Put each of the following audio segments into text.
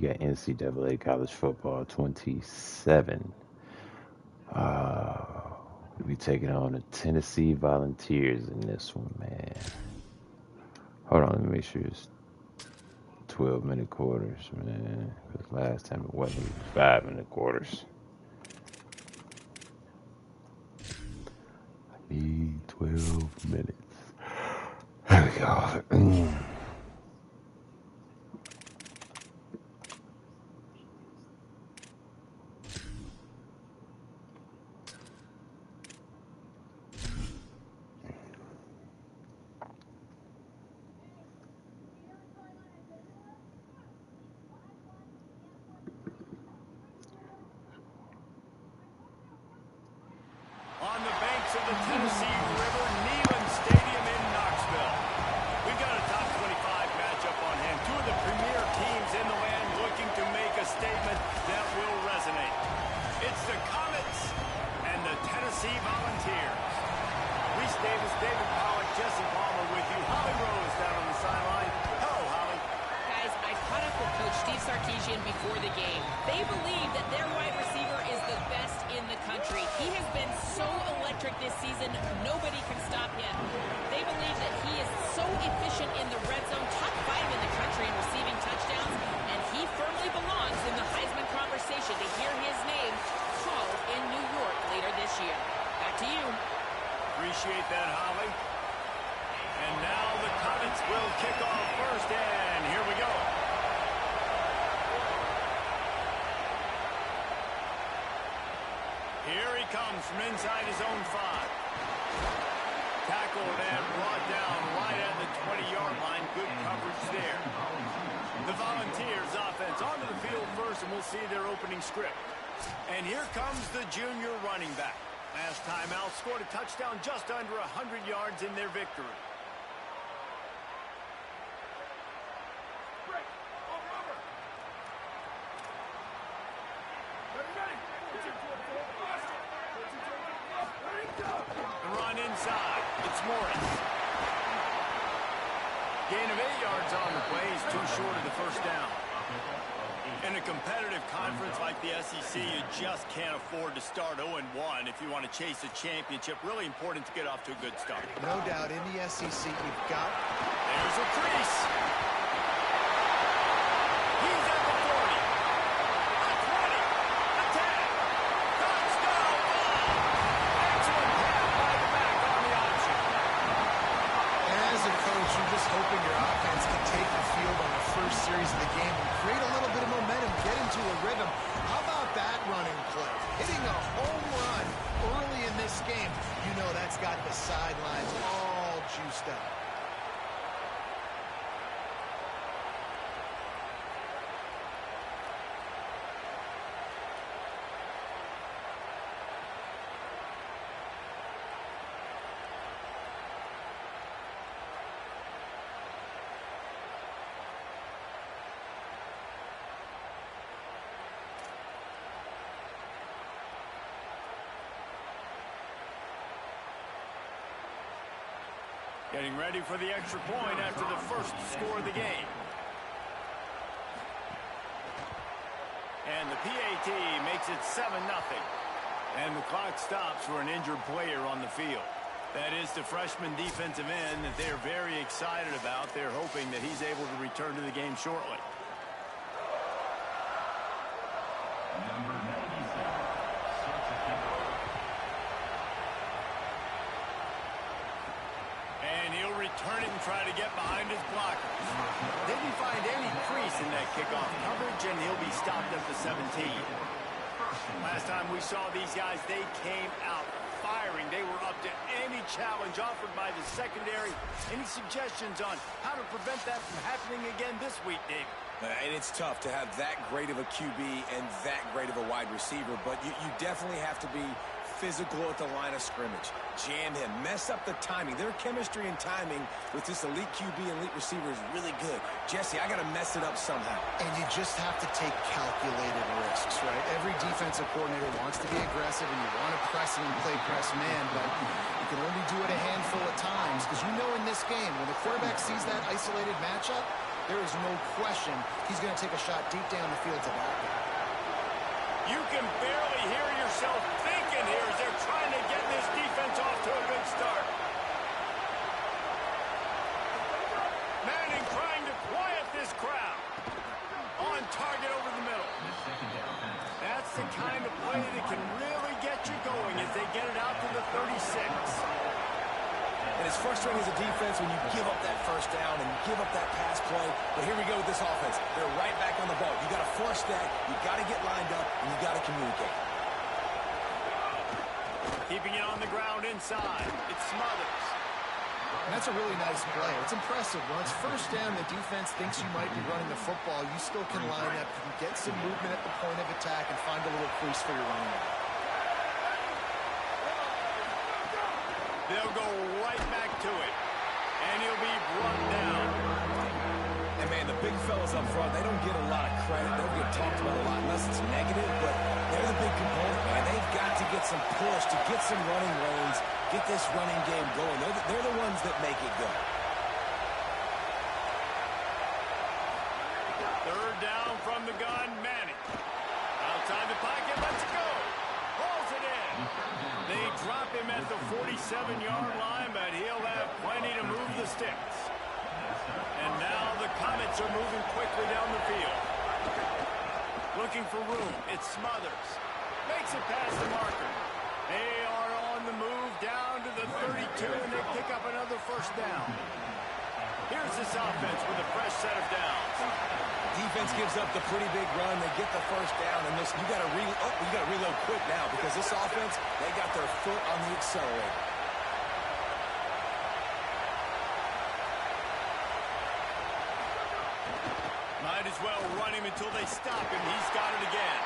got NCAA college football 27. We'll be taking on the Tennessee Volunteers in this one, man. Hold on, let me make sure it's 12-minute quarters, man. Because last time it wasn't 5-minute quarters. I need 12 minutes. There we go. Before the game. They believe that their wide receiver is the best in the country. He has been so electric this season, nobody can stop him. They believe that he is so efficient in the red zone, top 5 in the country in receiving touchdowns, and he firmly belongs in the Heisman conversation to hear his name called in New York later this year. Back to you. Appreciate that, Holly. And now the Comets will kick off first, and here we go. Here he comes from inside his own 5. Tackled and brought down right at the 20-yard line. Good coverage there. The Volunteers offense onto the field first, and we'll see their opening script. And here comes the junior running back. Last time out, scored a touchdown just under 100 yards in their victory. Inside, it's Morris. Gain of 8 yards on the play. He's too short of the first down. In a competitive conference like the SEC, you just can't afford to start 0-1 if you want to chase a championship. Really important to get off to a good start. No doubt, in the SEC, you've got... There's a crease. He's at the 40. The 20. The 10. Touchdown. Excellent pass by the back on the option. As a coach, you're just hoping your offense can take the field on the first series of the game and create a little bit of momentum, get into a rhythm. How about that running play? Hitting a home run early in this game. You know that's got the sidelines all juiced up. Getting ready for the extra point after the first score of the game. And the PAT makes it 7-0. And the clock stops for an injured player on the field. That is the freshman defensive end that they're very excited about. They're hoping that he's able to return to the game shortly. Turn it and try to get behind his blockers. Didn't find any crease in that kickoff coverage, and he'll be stopped at the 17. Last time we saw these guys, they came out firing. They were up to any challenge offered by the secondary. Any suggestions on how to prevent that from happening again this week, Dave? And it's tough to have that great of a QB and that great of a wide receiver, but you definitely have to be physical at the line of scrimmage. Jam him. Mess up the timing. Their chemistry and timing with this elite QB and elite receiver is really good. Jesse, I got to mess it up somehow. And you just have to take calculated risks, right? Every defensive coordinator wants to be aggressive, and you want to press and play press man, but you can only do it a handful of times, because you know in this game, when the quarterback sees that isolated matchup, there is no question he's going to take a shot deep down the field to that guy. You can barely hear yourself thinking here as they're trying to get this defense off to a good start. Manning trying to quiet this crowd. On target over the middle. That's the kind of play that can really get you going as they get it out to the 36. And it's frustrating as a defense when you give up that first down and give up that pass play. But here we go with this offense. They're right back on the ball. You got to force that. You got to get lined up, and you got to communicate. Keeping it on the ground inside. It's Smothers. And that's a really nice play. It's impressive. When it's first down, the defense thinks you might be running the football. You still can line up. You can get some movement at the point of attack and find a little crease for your running back. They'll go right back to it. And he'll be brought down. And, man, the big fellas up front, they don't get a lot of credit. They don't get talked about a lot unless it's negative, but they're the big component, man. They've got to get some push, to get some running lanes, get this running game going. They're the ones that make it go. Third down from the gun, Manning. Outside the pocket, let's go. Pulls it in. They drop him at the 47-yard line, but he'll have plenty to move the sticks. And now the Comets are moving quickly down the field. Looking for room. It's Smothers. Makes it past the marker. They are on the move down to the 32, and they pick up another first down. Here's this offense with a fresh set of downs. Defense gives up the pretty big run. They get the first down, and listen, you got to reload quick now because this offense, they got their foot on the accelerator. Might as well run him until they stop him. He's got it again.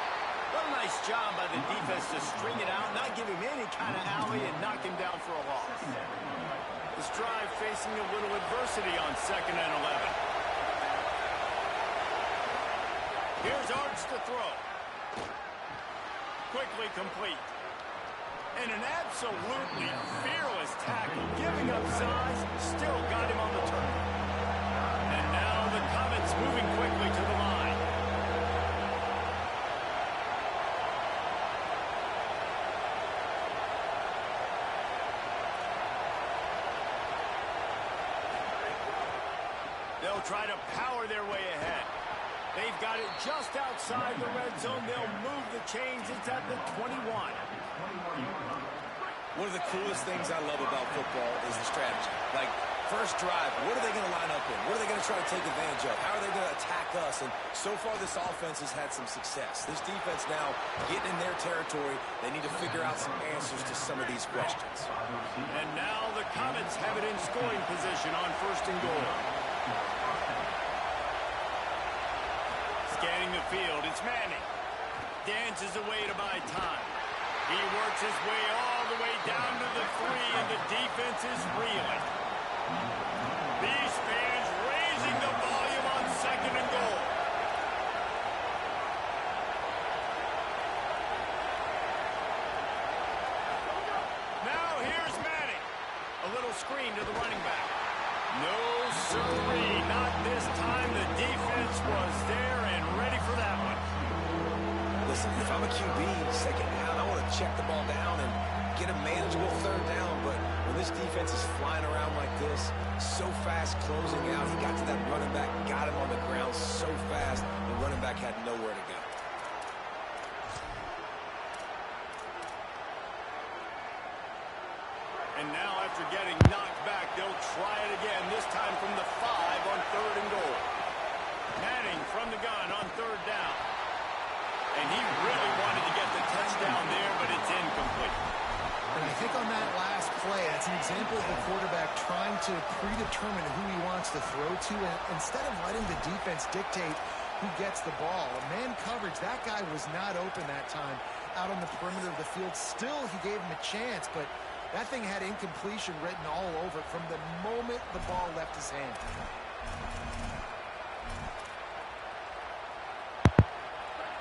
What a nice job by the defense to string it out, not give him any kind of alley, and knock him down for a loss. This drive facing a little adversity on 2nd and 11. Here's Arch to throw. Quickly complete. And an absolutely fearless tackle, giving up size, still got him on the turn. And now the Comets moving quickly to the line. They'll try to power their way ahead. They've got it just outside the red zone. They'll move the chains. It's at the 21. One of the coolest things I love about football is the strategy. Like, first drive, what are they going to line up in? What are they going to try to take advantage of? How are they going to attack us? And so far, this offense has had some success. This defense now getting in their territory. They need to figure out some answers to some of these questions. And now the Comets have it in scoring position on 1st and goal. Scanning the field, it's Manning. Dances away to buy time. He works his way all the way down to the 3, and the defense is reeling. These fans raising the volume on 2nd and goal. Now here's Manning. A little screen to the running back. No siree, not this time. The defense was there and ready for that one. Listen, if I'm a QB, 2nd down, I want to check the ball down and get a manageable 3rd down. But when this defense is flying around like this, so fast closing out, he got to that running back, got him on the ground so fast, the running back had nowhere to go. And now after getting knocked back, they'll try it again, this time from the 5 on 3rd and goal. Manning from the gun on 3rd down. And he really wanted to get the touchdown there, but it's incomplete. And I think on that last play, that's an example of the quarterback trying to predetermine who he wants to throw to, and instead of letting the defense dictate who gets the ball. Man coverage, that guy was not open that time out on the perimeter of the field. Still, he gave him a chance, but that thing had incompletion written all over it from the moment the ball left his hand.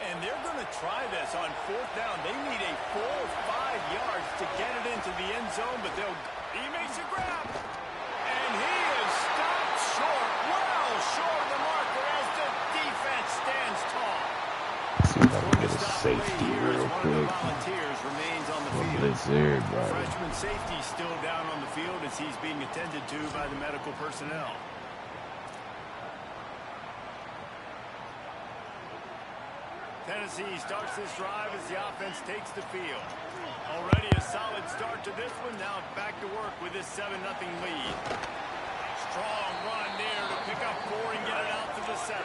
And they're going to try this on 4th down. They need a full 5 yards to get it into the end zone, but he makes a grab. And he is stopped short, well short of the mark. see if I can get a safety real quick. Volunteers remains on the We'll field. blitz everybody. Freshman safety still down on the field as he's being attended to by the medical personnel. Tennessee starts this drive as the offense takes the field. Already a solid start to this one. Now back to work with this 7-0 lead. Strong run there to pick up 4 and get it out to the 7.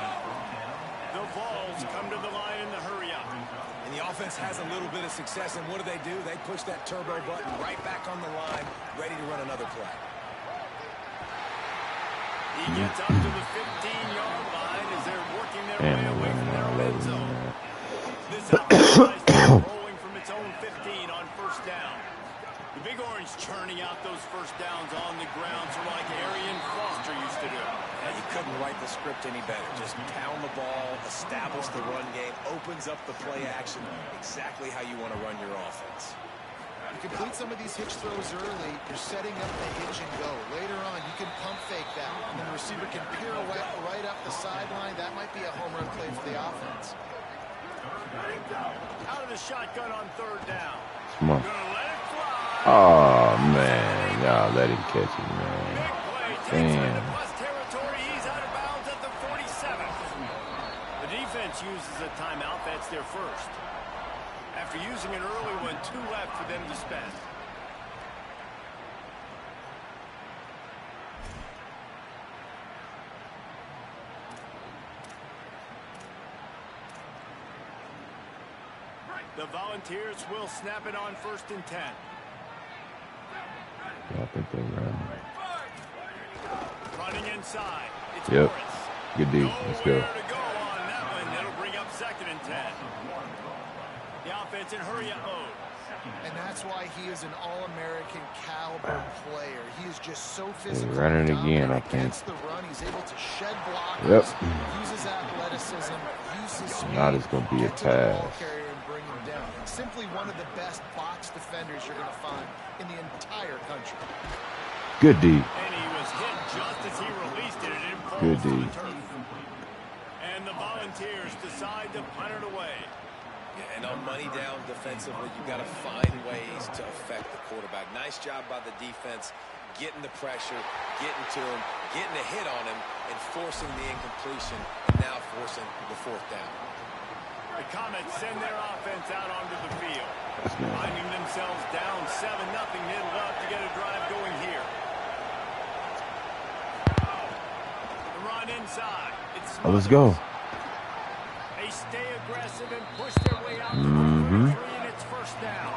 The Vols come to the line in the hurry-up. And the offense has a little bit of success, and what do? They push that turbo button right back on the line, ready to run another play. He gets up to the 15-yard line as they're working their way away from their own end zone. This offense tries to get rolling from its own 15 on first down. The Big Orange churning out those first downs on the ground, sort of like Arian Foster used to do. And you couldn't write the script any better. Just pound the ball, establish the run game, opens up the play action, exactly how you want to run your offense. You complete some of these hitch throws early, you're setting up the hitch and go. Later on, you can pump fake that, and then the receiver can pirouette right up the sideline. That might be a home run play for the offense. Out of the shotgun on third down. Come on. Gonna let it fly. Oh, man. Y'all let him catch it, man. Big play takes him into Damn. plus territory. He's out of bounds at the 47. The defense uses a timeout. That's their first. After using an early one, 2 left for them to spend. The Volunteers will snap it on 1st and 10. I think they run. Running inside. It's Yep. Morris. Good D. Let's go. Nowhere to go on that one. That'll bring up 2nd and 10. The offense in hurry-up mode. And that's why he is an All-American caliber player. He is just so physical. They're running again, I think. Against the run, he's able to shed blockers, Yep. uses athleticism, uses speed. Not as gonna be a get to the ball pass. carrier and bring him down. Simply one of the best box defenders you're going to find in the entire country. Good D. And he was hit just as he released it. It didn't fall Good to D. the turf. And the Volunteers decide to punt it away. Yeah, and on money down defensively, you've got to find ways to affect the quarterback. Nice job by the defense, getting the pressure, getting to him, getting a hit on him, and forcing the incompletion, and now forcing the 4th down. The Comets send their offense out onto the field. That's good. Finding themselves down 7-0, they'd love to get a drive going here. The run inside. It's Oh, let's go. They stay aggressive and push their way out to the 33, and it's 1st down.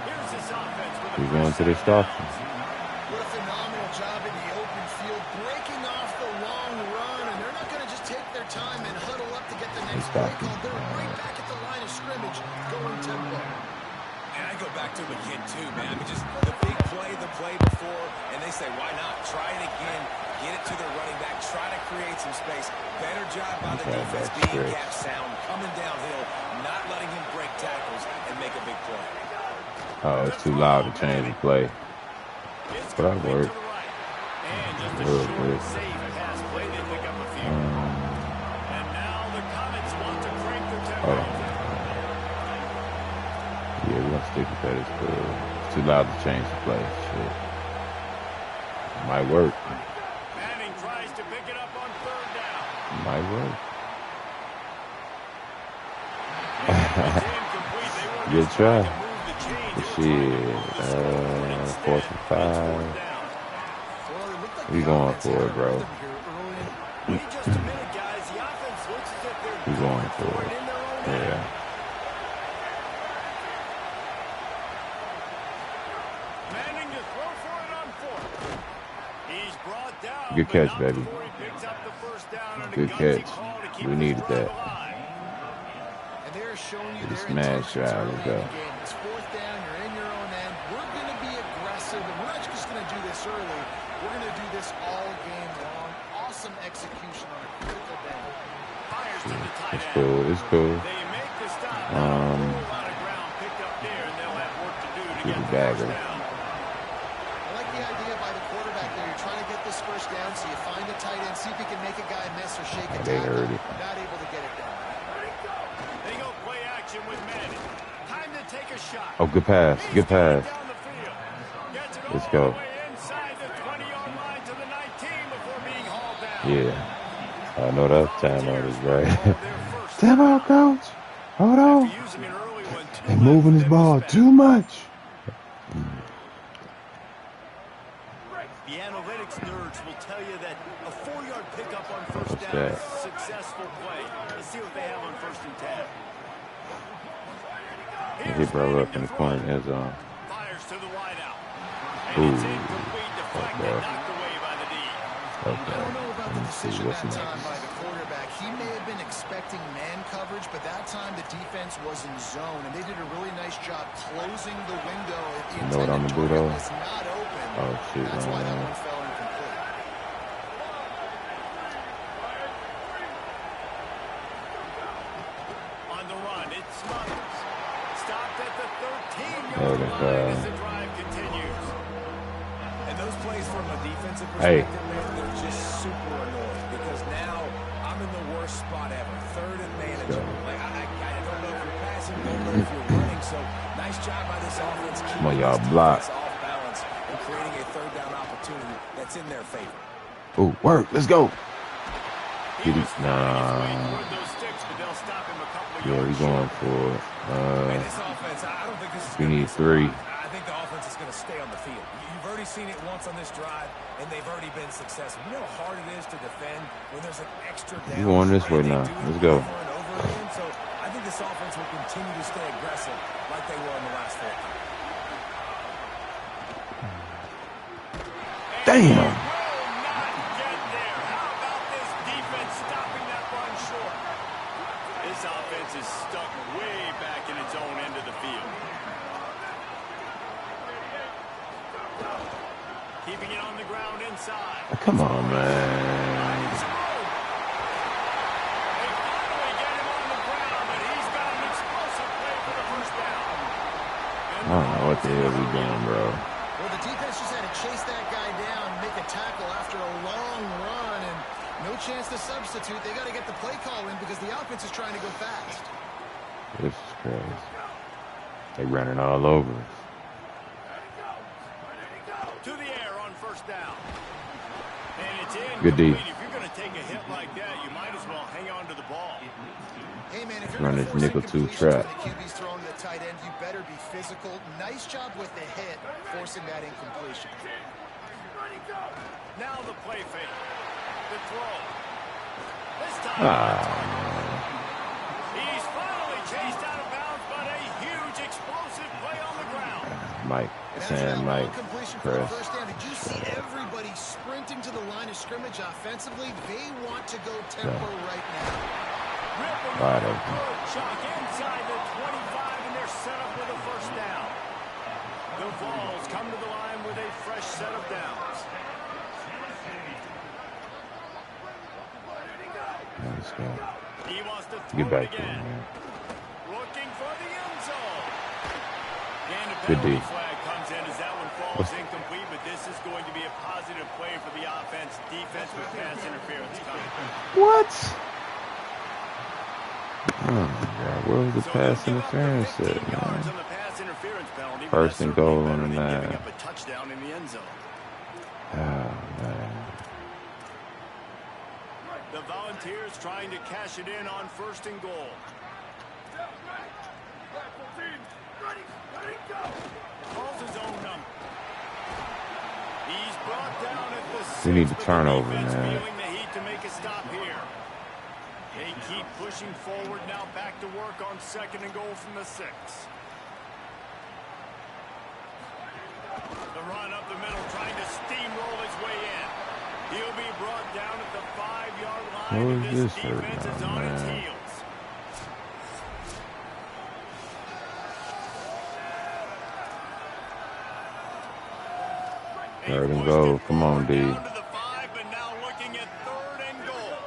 Here's this offense with a We're going to the first stop. down. What a phenomenal job in the open field, breaking off the long run, and they're not going to just take their time and huddle up to get the next play call. They're right back at the line of scrimmage, going tempo. And I go back to it again, too, man. I mean, just the big play, the play before, and they say, why not? Try it again. Get it to the running back. Try to create some space. Better job by the defense being gap sound, coming downhill, not letting him break tackles and make a big play. Oh, it's too loud to change the play. It's But that'll complete work. to the right. And just a Real short, quick. safe pass play. They pick up a few. And now the Comets want to crank their tempo. Hold on. Yeah, we're going to stick with that. It's cool. It's too loud to change the play. Shit. Might work. Manning tries to pick it up on 3rd down. Might work. It's incomplete. They were Good just try. trying to move the chains. They were Shit. trying to move the scoreboard instead. 4th and 5. Well, it looked like We the going offense for had it, a bro. rhythm here early. Wait just a minute, guys. The offense looks as if they're We going for it. in their own end. Yeah. Manning to throw for it on 4th. He's brought down. Good but catch, not baby. before he picks up the 1st down on a Good gutsy catch. call to keep We this needed drive that. alive. And they're showing you Just their smash intentions drive. early Let's in go. the game. It's 4th down. You're in your own end. We're going to be aggressive, and we're not just going to do this early. We're going to do this all game long. Awesome execution on a critical down. Fires to the tight It's end. cool. It's cool. They make the stop. Now a whole lot of ground picked up there, and they'll have work to do to Get get the the dagger. 1st down. I like the idea by the quarterback there. You're trying to get this 1st down, so you find a tight end, see if he can make a guy miss or shake a They tackle. heard it. Not able to get it down. shot. Oh, good pass. Good pass. Down the field. Gets it Let's all go. the way inside the 20-yard line to the 19 before being hauled down. Yeah. I know that timeout is Volunteers right. hauled their first Timeout, coach. Hold on. after using an early one too They're much moving for his them to ball spend. too much. The analytics nerds will tell you that a 4-yard pickup on first What's down that? is a successful play. Let's see what they have on 1st and 10. He brought up in the corner of the end zone. Fires to the wideout. Ooh. And it's incomplete, deflected, Okay. knocked away by the D. I Okay. don't know about Let the me see decision what's that time next. by the quarterback. He may have been expecting man coverage, but that time the defense was in zone, and they did a really nice job closing the window. The You know what I'm intended gonna do, target though? was not open. Oh, shit, That's why that man. one fell incomplete. On the run, it's Smothers. Stopped at the 13-yard There it is, line as the drive continues. And those plays from a defensive Hey. perspective, man, they're just super annoying because now I'm in the worst spot ever. 3rd and manageable. Like, I don't know if you're passing or if you're running, so nice job by this offense Come on, keeping y'all, this block. defense off balance and creating a 3rd down opportunity that's in their favor. Oh, work. Let's go. He Get it. was fighting his way Nah. toward those sticks, but they'll stop him a couple of Yeah, we yards going short. for it. Man, this offense, I don't think this is We gonna be need a 3. surprise. I think the offense is going to stay on the field. You've already seen it once on this drive, and they've already been successful. You know how hard it is to defend when there's an extra down. We going this way and they now. do it Let's go. over and over again. So I think this offense will continue to stay aggressive like they were in the last 4 times. Damn. Will not get there. How about this defense stopping that run short? This offense is stuck way back in its own end of the field. Keeping it on the ground inside. Come on, man. Finding some room. They finally get him on the ground, but he's got an explosive play for the first down. I don't know what the hell we doing, bro. Well, the defense just had to chase that guy down, make a tackle after a long run, and no chance to substitute. They got to get the play call in because the offense is trying to go fast. This is crazy. They running all over us. To the air on first down. And it's in. Good D. If you're going to take a hit like that, you might as well hang on to the ball. Hey, man, if you're Run going to this force nickel two incompletions trap. and the QB's throwing to the tight end, you better be physical. Nice job with the hit, forcing that incompletion. Now the play fake. The throw. This time. He's finally chased out of bounds, but a huge explosive play on the ground. Mike, And after that Sam, Mike, long completion for the press. first down, did you see everybody sprinting to the line of scrimmage offensively? They want to go tempo right now. Ripping Wide a open. good chunk inside the 25, and they're set up with a first down. The Vols come to the line with a fresh set of downs. Let's go. He wants to throw Get back it there, again. man. Looking for the end zone. And a Good penalty D. flag comes in as that one falls incomplete, but this is going to be a positive play for the offense. Defense with pass interference coming. What? Oh, my God. Where was the So pass they'll give up the interference 15 at, yards man? on the pass interference penalty, but First that's and goal certainly on the better than giving 9. up a touchdown in the end zone. Oh, man. The Volunteers trying to cash it in on 1st and goal. Calls his own number. He's brought down at the 6. We need to but the turnover, defense man. feeling the heat to make a stop here. They keep pushing forward now, back to work on 2nd and goal from the 6. The run up the middle, trying to steamroll his way in. He'll be brought down at the 5-yard line. What And is this this third defense is down, on its man? heels. Third and goal. Come on, D. Down to the 5, but now looking at 3rd and goal.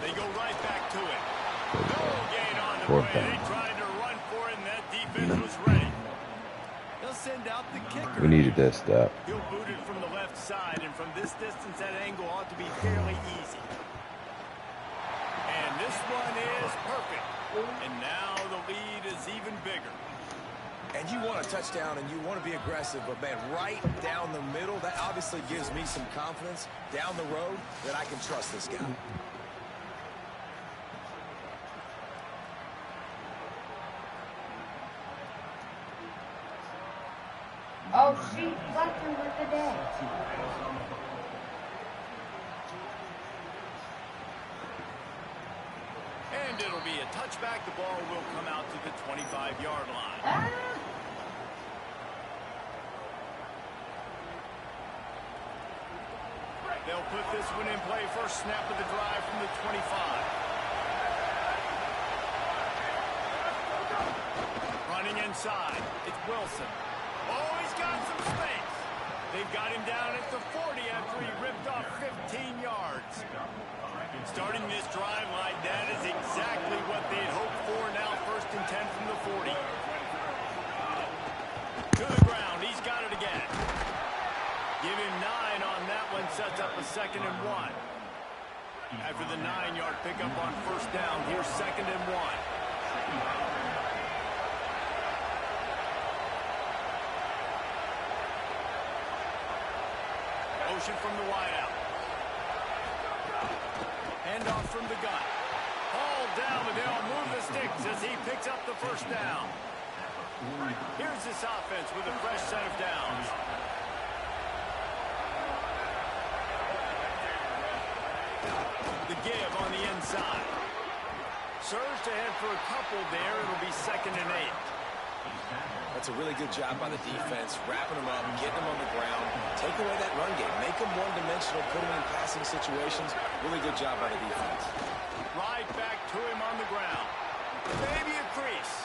They go right back to it. No gain on the Fourth play. down. They tried to run for it, and that defense was ready. They'll send out the kicker. We needed that stop. He'll boot it from the left side, and from this distance, that angle ought to be fairly easy. And this one is perfect. And now the lead is even bigger. And you want a touchdown and you want to be aggressive, but, man, right down the middle, that obviously gives me some confidence down the road that I can trust this guy. Oh, she fucked him with the day. And it'll be a touchback. The ball will come out to the 25-yard line. They'll put this one in play. First snap of the drive from the 25. Running inside. It's Wilson. Oh, he's got some space. They've got him down at the 40 after he ripped off 15 yards. Starting this drive like that is exactly what they'd hoped for. Now 1st and 10 from the 40. To the ground. He's got it again. Give him 9 on that one. Sets up a 2nd and 1. After the 9-yard pickup on 1st down, here's 2nd and 1. Motion from the wideout. Handoff from the gun. Ball down, but they'll move the sticks as he picks up the 1st down. Here's this offense with a fresh set of downs. The give on the inside. Surge to head for a couple there. It'll be 2nd and 8. That's a really good job by the defense, wrapping them up, getting them on the ground, take away that run game, make them one-dimensional, put them in passing situations. Really good job by the defense. Right back to him on the ground. Maybe a crease.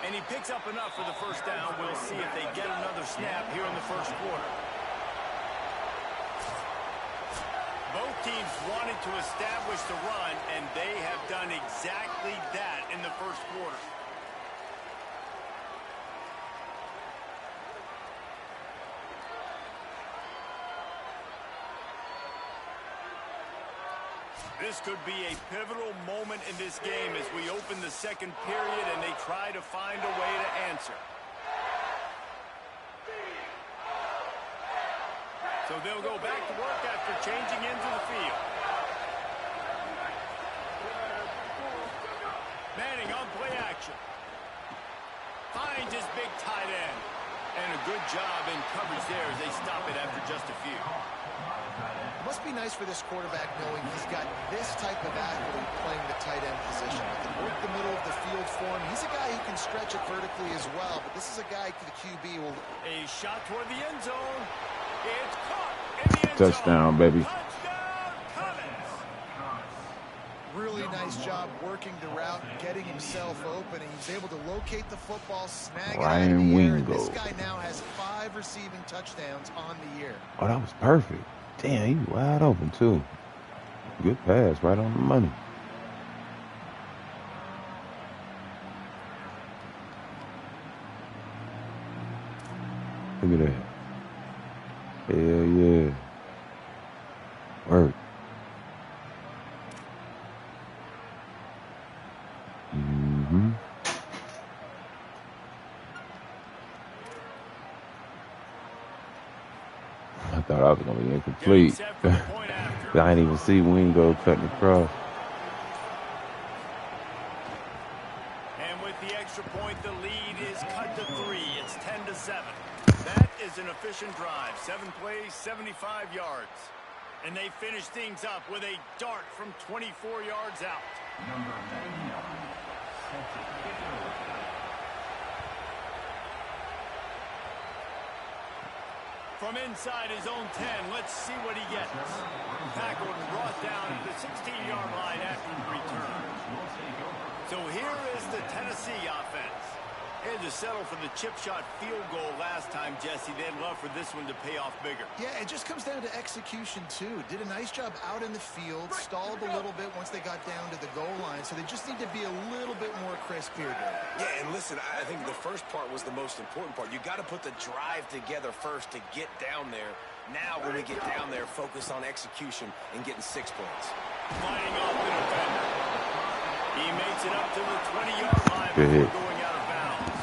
And he picks up enough for the 1st down. We'll see if they get another snap here in the 1st quarter. Both teams wanted to establish the run, and they have done exactly that in the 1st quarter. This could be a pivotal moment in this game as we open the 2nd period and they try to find a way to answer. So they'll go back to work after changing into the field. Manning on play action. Finds his big tight end. And a good job in coverage there as they stop it after just a few. It must be nice for this quarterback knowing he's got this type of athlete playing the tight end position. He can work the middle of the field for him. He's a guy who can stretch it vertically as well, but this is a guy the QB will... A shot toward the end zone. It's caught in the end Touchdown, zone. baby. Touchdown, Collins. Really nice job working the route and getting himself open. And he's able to locate the football, snag it out of the air. And this guy now has 5 receiving touchdowns on the year. Oh, that was perfect. Damn, he wide open, too. Good pass, right on the money. Look at that. Hell yeah. Work. Mm-hmm. I thought I was going to be incomplete. I didn't even see Wingo cutting across. And with the extra point, the lead is cut to 3. It's 10-7. That is an efficient drive. 7 plays, 75 yards. And they finish things up with a dart from 24 yards out. Number 99. From inside his own 10, let's see what he gets. Tackled and brought down at the 16-yard line after the return. So here is the Tennessee offense. They had to settle for the chip shot field goal last time, Jesse. They'd love for this one to pay off bigger. Yeah, it just comes down to execution, too. Did a nice job out in the field, stalled a little bit once they got down to the goal line, so they just need to be a little bit more crisp here, Dave. Yeah, and listen, I think the first part was the most important part. You got to put the drive together first to get down there. Now, when we get down there, focus on execution and getting 6 points. Fighting off the defender. He makes it up to the 20-yard line Good hit. before going out of bounds.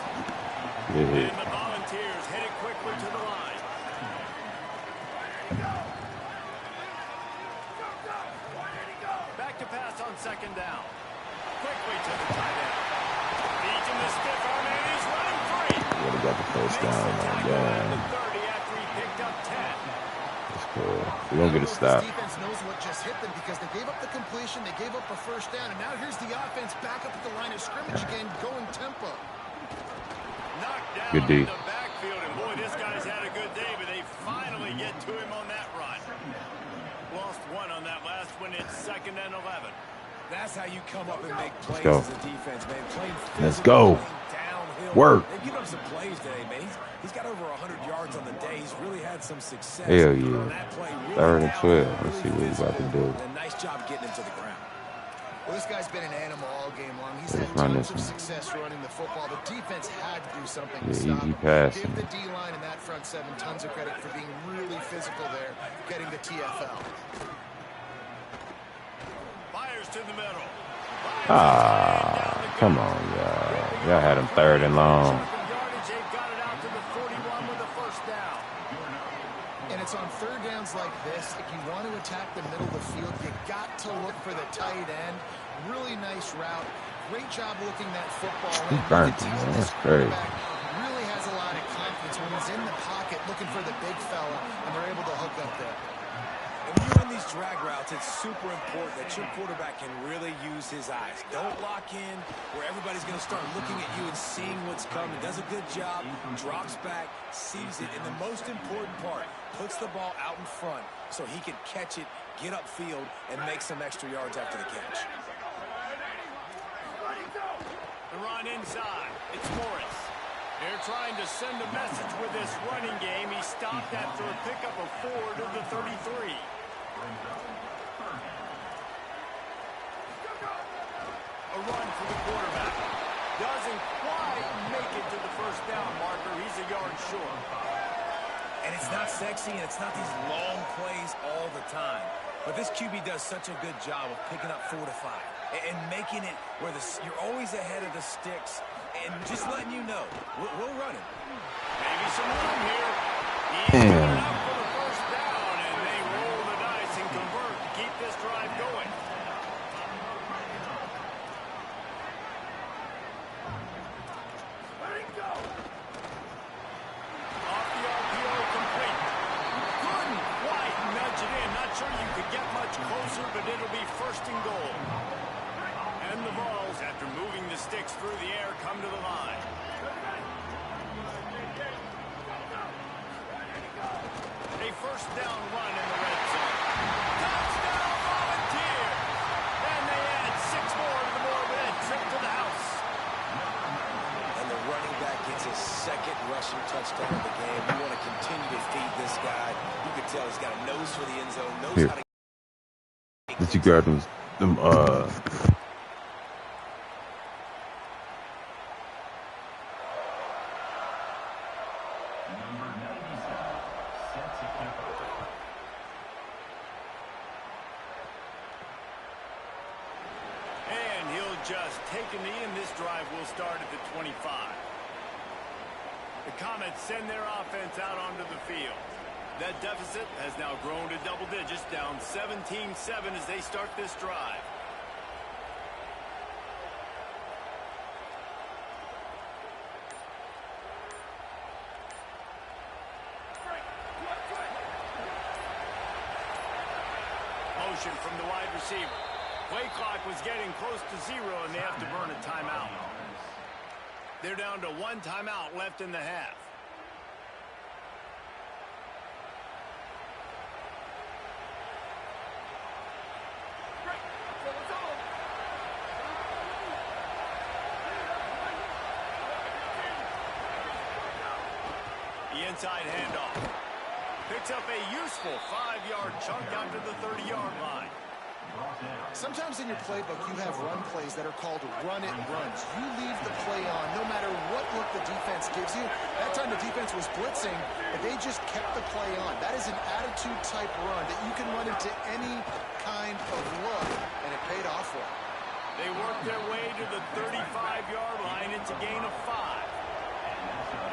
Good hit. And the Volunteers head it quickly to the line. Back to pass on second down. Quickly to the tight end. Feeds him the stiff arm, and he's running free. Would have got the first down. The Yeah. 30 after he picked up 10. That's cool. We're going to get a stop. This defense knows what just hit them because they gave up the completion, they gave up a first down, and now here's the offense back up at the line of scrimmage again, going tempo. Knocked down Good D. in the backfield, and boy, this guy's had a good day, but they finally get to him on that run. Lost one on that last one. It's 2nd and 11. That's how you come up and make plays go. as a defense, man. Playing Let's go. downhill. Work. They've given him some plays today, man. He's got over 100 yards on the day. He's really had some success. Hell on yeah. that play, really 3rd and 12. downhill, Let's see what really he's about to do. physical, and a nice job getting him to the ground. Well, this guy's been an animal all game long. He's had Run tons this of one. success running the football. The defense had to do something to Yeah, stop easy him. passing. Give the D-line and that front seven tons of credit for being really physical there, getting the TFL. Fires to the middle. Come on, y'all. Y'all had him 3rd and long. They've got it out to the 41 with a first down. And it's on third downs like this. If you want to attack the middle of the field, you got to look for the tight end. Really nice route. Great job looking that football. He burnt him, man. That's crazy. Really has a lot of confidence when he's in the pocket looking for the big fella, and they're able to hook up there. And when you run these drag routes, it's super important that your quarterback can really use his eyes. Don't lock in where everybody's going to start looking at you and seeing what's coming. Does a good job, drops back, sees it, and the most important part, puts the ball out in front so he can catch it, get upfield, and make some extra yards after the catch. The run inside. It's Morris. They're trying to send a message with this running game. He stopped after a pickup of 4 to the 33. A run for the quarterback. Doesn't quite make it to the first down marker. He's a yard short. And it's not sexy, and it's not these long plays all the time. But this QB does such a good job of picking up 4 to 5 and making it where you're always ahead of the sticks and just letting you know, we'll run it. Maybe some room here. He's got it up for the first down, and they roll the dice and convert to keep this drive going. Off the RPO, complete. Couldn't quite nudge it in. Not sure you could get much closer, but it'll be 1st and goal. And the Vols, after moving the sticks through the air, come to the line. A first down run in the red zone. Touchdown Volunteers! And they add 6 more to the Morbid trip to the house. And the running back gets his 2nd rushing touchdown of the game. We want to continue to feed this guy. You can tell he's got a nose for the end zone, knows how to... Did you grab them And he'll just take a knee, and this drive will start at the 25. The Comets send their offense out onto the field. That deficit has now grown to double digits, down 17-7 as they start this drive. Motion from the wide receiver. Play clock was getting close to 0, and they have to burn a timeout. They're down to 1 timeout left in the half. The inside handoff. Picks up a useful 5-yard chunk out to the 30-yard line. Sometimes in your playbook, you have run plays that are called run-it runs. You leave the play on no matter what look the defense gives you. That time the defense was blitzing, but they just kept the play on. That is an attitude-type run that you can run into any kind of look, and it paid off for them. They work their way to the 35-yard line. It's a gain of 5.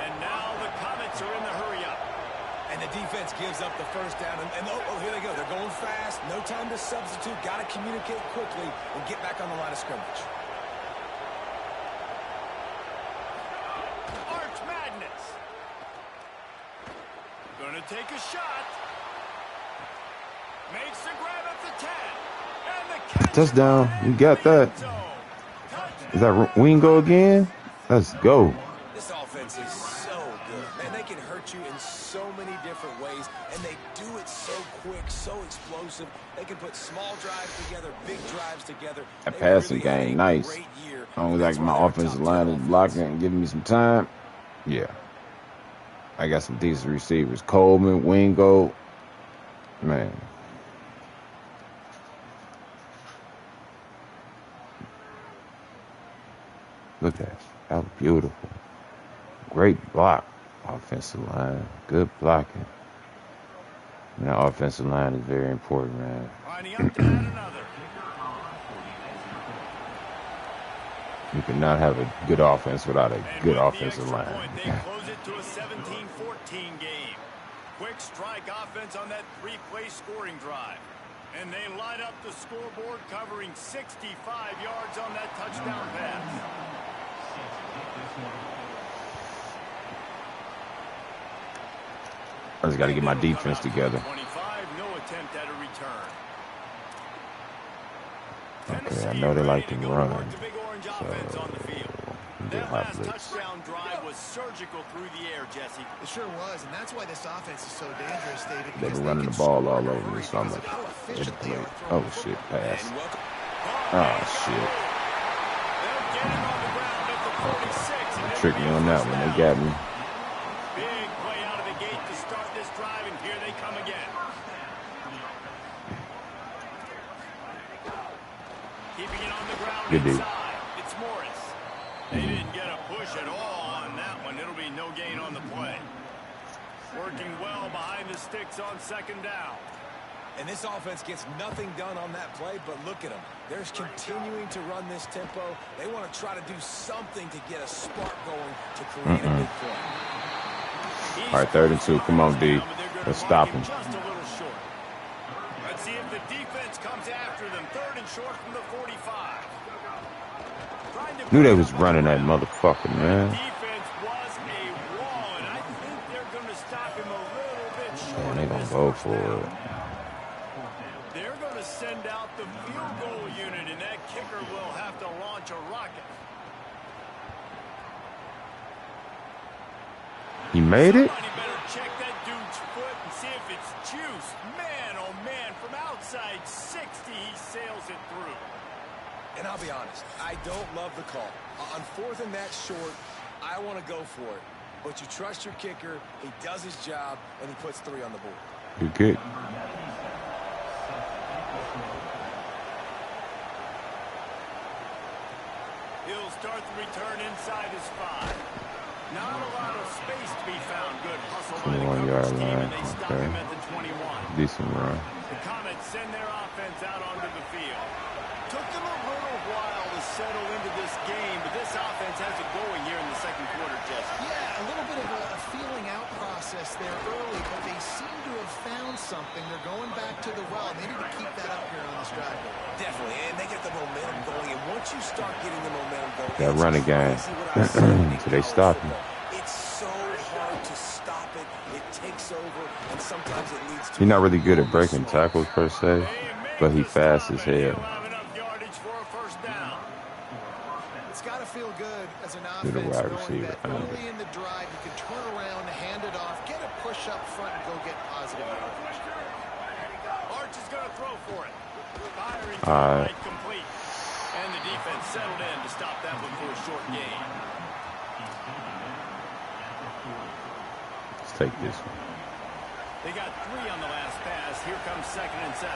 And now the Comets are in the hurry-up. And the defense gives up the first down. And here they go. They're going fast. No time to substitute. Got to communicate quickly and get back on the line of scrimmage. Arch Madness. Going to take a shot. Makes the grab at the 10. And the catch. Touchdown. You got that. Is that Wingo again? Let's go. This offense is so good. Man, they can hurt you in so many different ways, and they do it so quick, so explosive. They can put small drives together, big drives together. That passing game, nice. As long as my offensive line is blocking and giving me some time. Yeah. I got some decent receivers. Coleman, Wingo. Man. Look at that. That was beautiful. Great block. Offensive line. Good blocking. And that offensive line is very important, man. Lining up to add another. You cannot have a good offense without a good offensive line. They close it to a 17-14 game. Quick strike offense on that 3-play scoring drive. And they line up the scoreboard covering 65 yards on that touchdown pass. I just got to get my defense together. 25, no attempt at a return. Okay, I know they like to run. So, that last touchdown drive was surgical through the air, Jesse. It sure was, and that's why this offense is so dangerous, David. They were running the ball all over me, so I'm like, oh shit, pass. Oh shit. Okay. Tricked me on that one. They got me. Big play out of the gate to start this drive, and here they come again. Keeping it on the ground inside. It's Morris. They didn't get a push at all on that one. It'll be no gain on the play. Working well behind the sticks on second down. And this offense gets nothing done on that play, but look at them. They're continuing to run this tempo. They want to try to do something to get a spark going to create a big play. All right, 3rd and 2. Come on, D. Let's stop him. Just a little short. Let's see if the defense comes after them. 3rd and short from the 45. Knew they was running that motherfucker, man. Defense was a wall, and I think they're going to stop him a little bit short. Man, they gonna go for it. They're going to send out the field goal unit, and that kicker will have to launch a rocket. He made it? Somebody better check that dude's foot and see if it's juiced. Man, oh man, from outside 60, he sails it through. And I'll be honest, I don't love the call. On 4th and that short, I want to go for it. But you trust your kicker, he does his job, and he puts 3 on the board. Good kick. He'll start the return inside his 5. Not a lot of space to be found. Good hustle by the 21-yard coverage team, line. and they stop Okay. him at the 21. Decent run. The Comets send their offense out onto the field. Took them a little while to settle into this game, but this offense has it going here in the second quarter, Jesse. Yeah, a little bit of a feeling out process there early, but they seem to have found something. They're going back to the well. They need to keep that up here on this drive. Definitely, and they get the momentum going, and once you start getting the momentum going, That running game. So they stop him. It's so hard to stop it. It takes over, and sometimes it leads to... He's not really good at breaking tackles per se, but he fast as hell. It's got to feel good as an To the offense wide knowing receiver. that early in the drive you can turn around, hand it off, get a push up front, and go get positive yardage. Arch is going to throw for it. Firing to All the right. right, complete. And the defense settled in to stop that one for a short gain. Let's take this one. They got 3 on the last pass. Here comes 2nd and 7.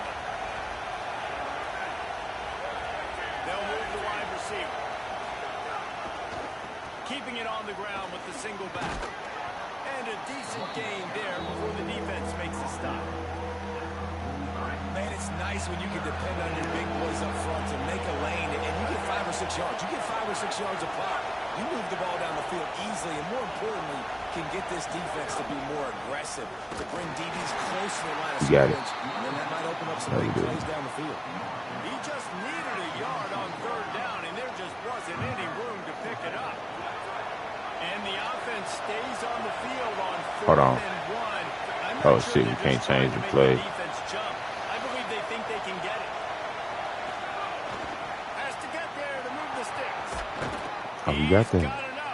They'll move the wide receiver. Keeping it on the ground with the single back. And a decent gain there before the defense makes a stop. Man, it's nice nice when you can depend on your big boys up front to make a lane, and you get 5 or 6 yards. You get 5 or 6 yards a pop. You move the ball down the field easily, and more importantly, can get this defense to be more aggressive, to bring DBs close to the line of scrimmage, and then that might open up some big plays down the field. He just needed a yard on 3rd down, and there just wasn't any room to pick it up. And the offense stays on the field on 4th and 1. Oh, shit, we can't change the play. I believe they think they can get it. Has to get there to move the sticks. Oh, you got that?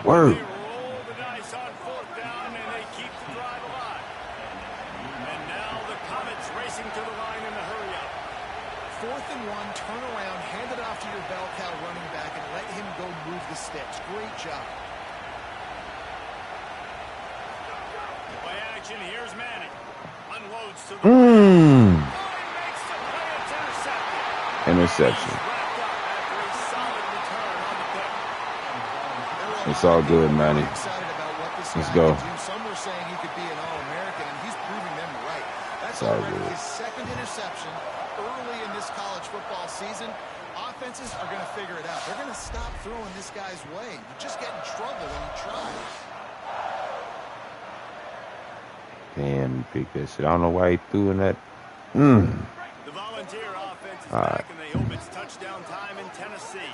Word. Word. They roll the dice on 4th down, and they keep the drive alive. And now the Comets racing to the line in the hurry-up. 4th and 1, turn around, hand it off to your bell cow running back, and let him go move the sticks. Great job. Play action, here's Manning. Unloads to the makes the play, it's intercepted. Interception. Wrapped up after a solid return on the pick. It's all good, Manny. Excited about what this Let's guy go. can do. Some were saying he could be an All-American, and he's proving them right. That's It's all already good. his 2nd interception early in this college football season. Offenses are going to figure it out. They're going to stop throwing this guy's way. You just get in trouble when you try. Damn, he picked that shit. I don't know why he threw in that. The Volunteer offense is back, and they hope it's touchdown time in Tennessee.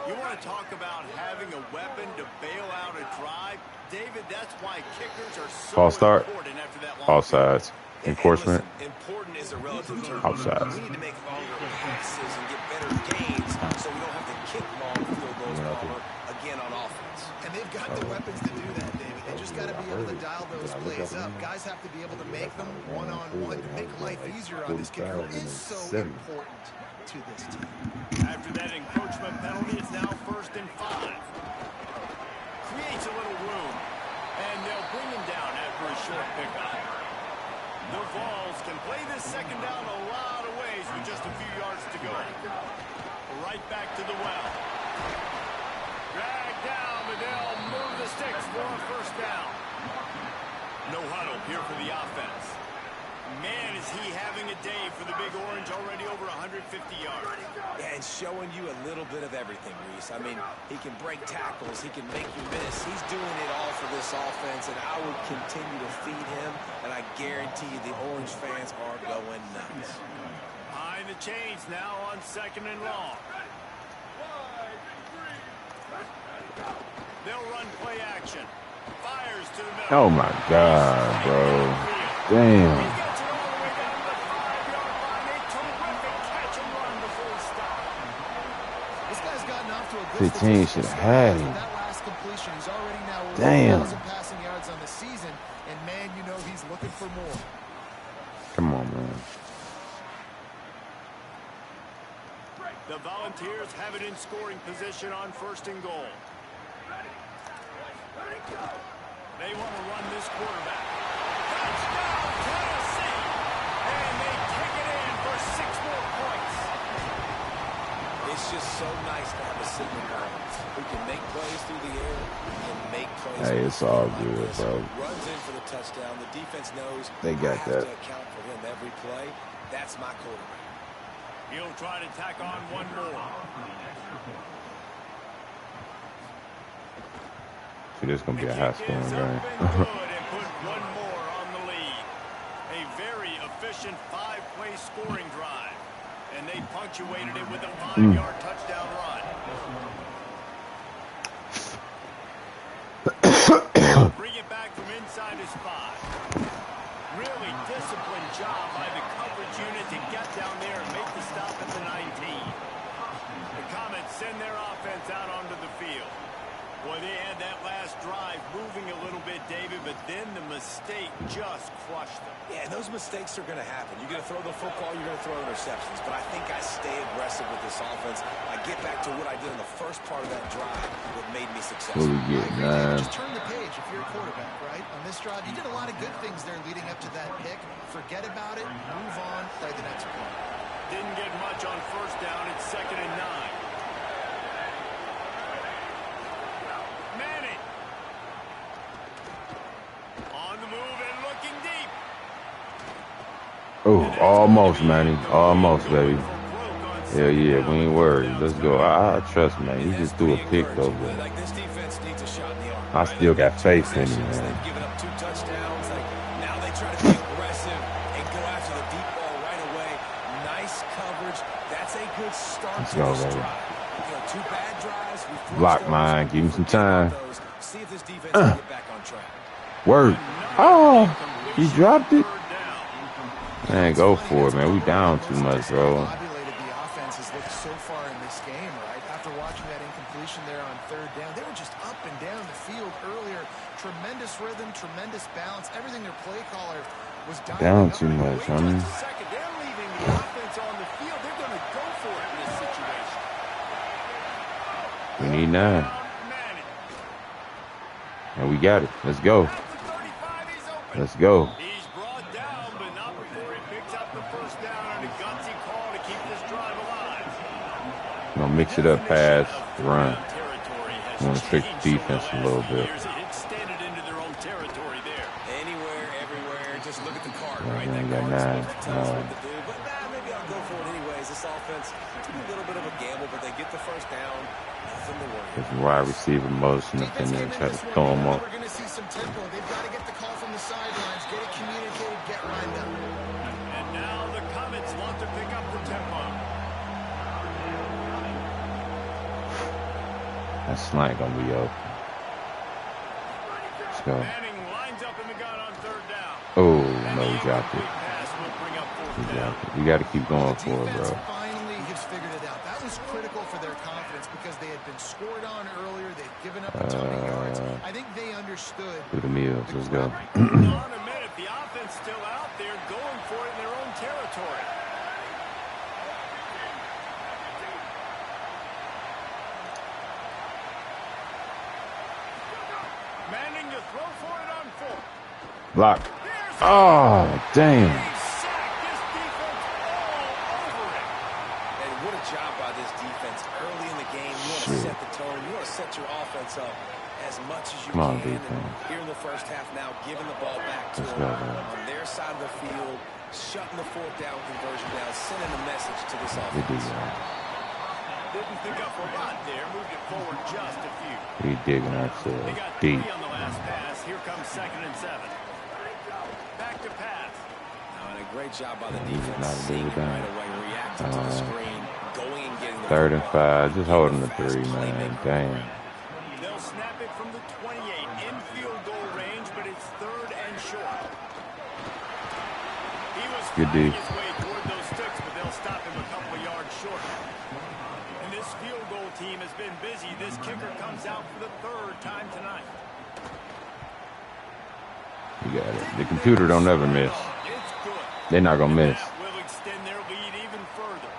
You want to talk about having a weapon to bail out a drive? David, that's why kickers are so False start. important after that long All sides. Enforcement. Listen, important is a relative term. Outside. We need to make longer passes and get better gains so we don't have to kick long field goals Palmer, again on offense. And they've got the weapons to do that, David. They just got to be able to dial those plays up. Guys have to be able to make them one-on-one to make life easier on this kicker. It is so important to this team. After that encroachment penalty, it's now 1st and 5. Creates a little room, and they'll bring him down after a short pickup. The Vols can play this 2nd down a lot of ways with just a few yards to go. Right back to the well. Drag down, but they'll move the sticks for a 1st down. No huddle here for the offense. Man, is he having a day for the Big Orange, already over 150 yards. Yeah, and showing you a little bit of everything, Reese. I mean, he can break tackles, he can make you miss. He's doing it all for this offense, and I would continue to feed him, and I guarantee you the Orange fans are going nuts. Behind the chains now on 2nd and long. They'll run play action. Fires to the middle. Oh my God, bro. Damn. This guy's gotten off to a good 15 should have had him. That last completion, he's already now over Damn. 1,000 passing yards on the season, and man, you know he's looking for more. Come on, man. The Volunteers have it in scoring position on 1st and goal. They want to run this quarterback. Touchdown, Tennessee! And they kick it in for 6 more points. It's just so nice to have a signal offense who can make plays through the air and make plays. Hey, it's all good, bro. Runs in for the touchdown. The defense knows They got I have that. to account for him every play. That's my quarterback. He'll try to tack on one more. See, this is going to be a high scoring Is up game. and good and put one more on the lead. A very efficient 5-play scoring drive. And they punctuated it with a 5-yard touchdown run. Bring it back from inside his 5. Really disciplined job by the coverage unit to get down there and make the stop at the 19. The Comets send their offense out onto the field. Boy, they had that last drive moving a little bit, David, but then the mistake just crushed them. Yeah, and those mistakes are going to happen. You're going to throw the football, you're going to throw interceptions. But I think I stay aggressive with this offense. I get back to what I did in the first part of that drive that made me successful. What we get, man? Just turn the page if you're a quarterback, right? On this drive, you did a lot of good things there leading up to that pick. Forget about it, move on, play the next play. Didn't get much on 1st down. It's 2nd and 9. Manning. On the move and looking deep. Oh. And Almost, man. Almost, baby. Hell yeah, we ain't worried. Let's go. I trust, man. He just threw a pick, though, but Like, this defense needs a shot in the arm. I still got faith in him, They've man. given up 2 touchdowns. Like, now they try to be aggressive and go after the deep ball right away. Nice coverage. That's a good start Let's to go, this baby. drive. 2 bad drives. Block mine. Give him some time. See if this defense can get back on track. Word. Oh, he dropped it. Man, go for it, man. We down too much, bro. The offense has looked so far in this game, right? After watching that incompletion there on 3rd down, they were just up and down the field earlier. Tremendous rhythm, tremendous balance. Everything their play caller was Down too much, homie. They're leaving the offense on the field. They're going to go for it in this situation. We need 9. And we got it. Let's go. Let's go. He's brought down, but not before he picks up the first down and a gutsy call to keep this drive alive. We're gonna mix it up, pass, run. I'm gonna trick the defense a little bit. Extended into their own territory there. Anywhere, everywhere. Just look at the card, Yeah, right? we That got card's 9. supposed to tell us what to do. But maybe I'll go for it anyways. This offense, it's a little bit of a gamble, but they get the first down. Nothing to worry There's a wide receiver motion up in there, try to throw him up. We're going to see some tempo. They've got to get the call from the sidelines, get it communicated, get lined up. And now the Comets want to pick up the tempo. That slant gonna be open. Let's go. Manning lines up in the gun on 3rd down. Oh, no, he dropped it. Pass will bring up He 4th down. dropped it. We gotta keep going for it, Defense bro. finally has figured it out. That was critical for their confidence because they had been scored on earlier. They'd given up a ton of yards. I think they understood. Through the meals. Let's go. On a minute, the offense still out there going for it in their own territory. Manning to throw for it on 4th. Block. Oh, damn. And what a job by this defense early in the game. You want to set the tone. You want to set your offense up as much as you Come on, can. defense. And here in the first half now, giving the ball back to Let's them go, man. on their side of the field, shutting the 4th down conversion down, sending a message to this We do offense. that. Didn't pick up a lot there. Moved it forward just a few. We digging They ourselves got 3 deep. on the last pass. Here comes 2nd and 7. Back to pass. And a great job by the He's defense, not seeing really it down. right away, reacting to the screen, going and getting the 3rd and football. 5. Just holding the 3, man. Damn. They'll snap it from the 28 in field goal range, but it's 3rd and short. He was Good fighting D. his way toward those sticks, but they'll stop him a couple of yards short. And this field goal team has been busy. This kicker comes out for the 3rd time tonight. You got it. The computer don't ever miss. It's good. They're not gonna miss. That will extend their lead even further.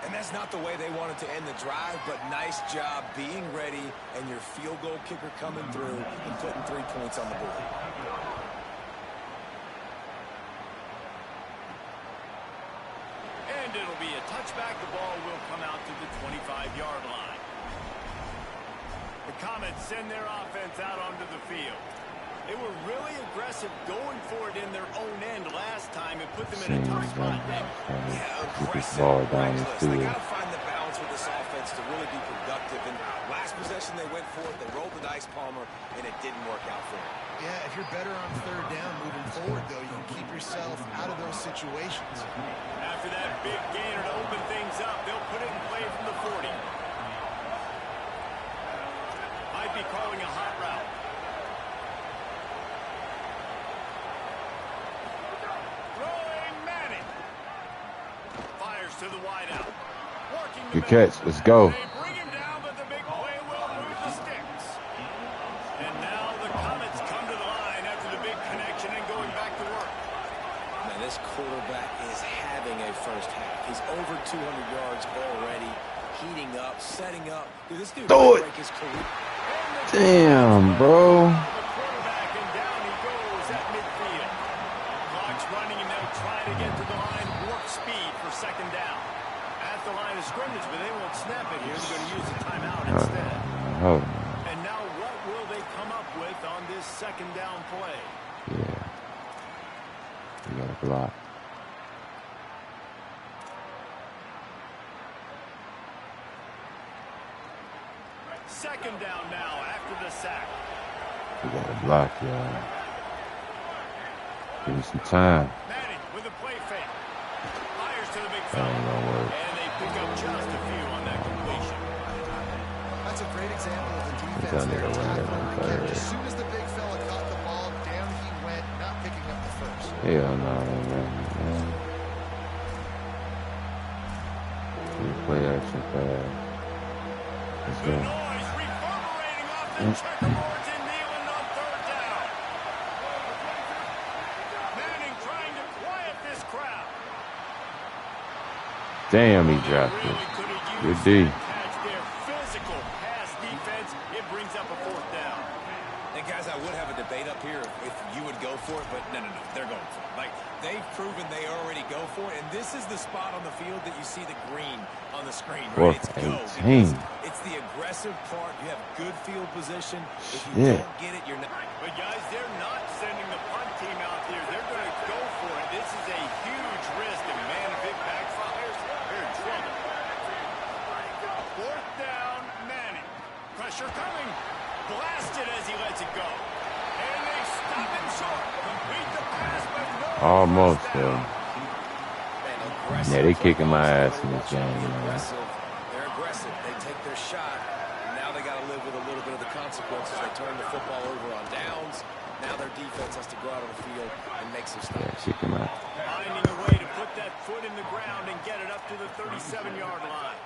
And that's not the way they wanted to end the drive, but nice job being ready and your field goal kicker coming through and putting 3 points on the board. And it'll be a touchback. The ball will come out to the 25-yard line. The Comets send their offense out onto the field. They were really aggressive going for it in their own end last time and put them in a tough spot. Get this ball down the Reckless. They field. got to find the balance with this offense to really be productive. And last possession they went for it. They rolled the dice, Palmer, and it didn't work out for them. Yeah, if you're better on 3rd down moving forward, though, you can keep yourself out of those situations. After that big gainer to open things up, they'll put it in play from the 40. Might be calling a hot route. Throwing Manning. Fires to the wideout. Working the Good catch. Let's go. They bring him down, but the big play will move the sticks. And now the Comets come to the line after the big connection and going back to work. Man, this quarterback is having a first half. He's over 200 yards already, heating up, setting up. Dude, this dude Throw might it. break his career. Damn, bro. The quarterback, and down he goes at midfield. Clock's running, and they'll try to get to the line. Warp speed for 2nd down. At the line of scrimmage, but they won't snap it here. They're going to use the timeout instead. Hold on. And now what will they come up with on this 2nd down play? Yeah. You got a block. second down now after the sack. We got a block, y'all. Give me some time. Manning with a play fake. Fires to the big That fella. ain't gonna work. And they pick up just a few on that completion. That's a great example of the defense That there. nigga went in on Again, third. as soon as the big fella caught the ball, down he went, not picking up the first. Hell no, man. Play action pass. Let's The go. noise reverberating off the checkerboards and kneeling on third down. Manning trying to quiet this crowd. Damn, he dropped Really it. could have Good used D. that catch there. Physical pass defense. It brings up a fourth down. And guys, I would have a debate up here if you would go for it, but no, they're going for it. Like, they've proven they already go for it, and this is the spot on the field that you see the green on the screen, right? It's go. 18. It's the aggressive part. You have good field position. If Shit. you don't get it, you're not. But guys, they're not sending the punt team out there. They're going to go for it. This is a huge risk, and man, if it backfires, they're in trouble. Fourth down, Manning. Pressure coming. Blasted as he lets it go. And they stop him short. Complete the pass, but no Almost, first though. down. Yeah, they kicking my ass in this game, man. They're aggressive. They take their shot. Now they got to live with a little bit of the consequences. They turn the football over on downs. Now their defense has to go out on the field and make some Yeah, stops. kick him out. Finding a way to put that foot in the ground and get it up to the 37-yard line.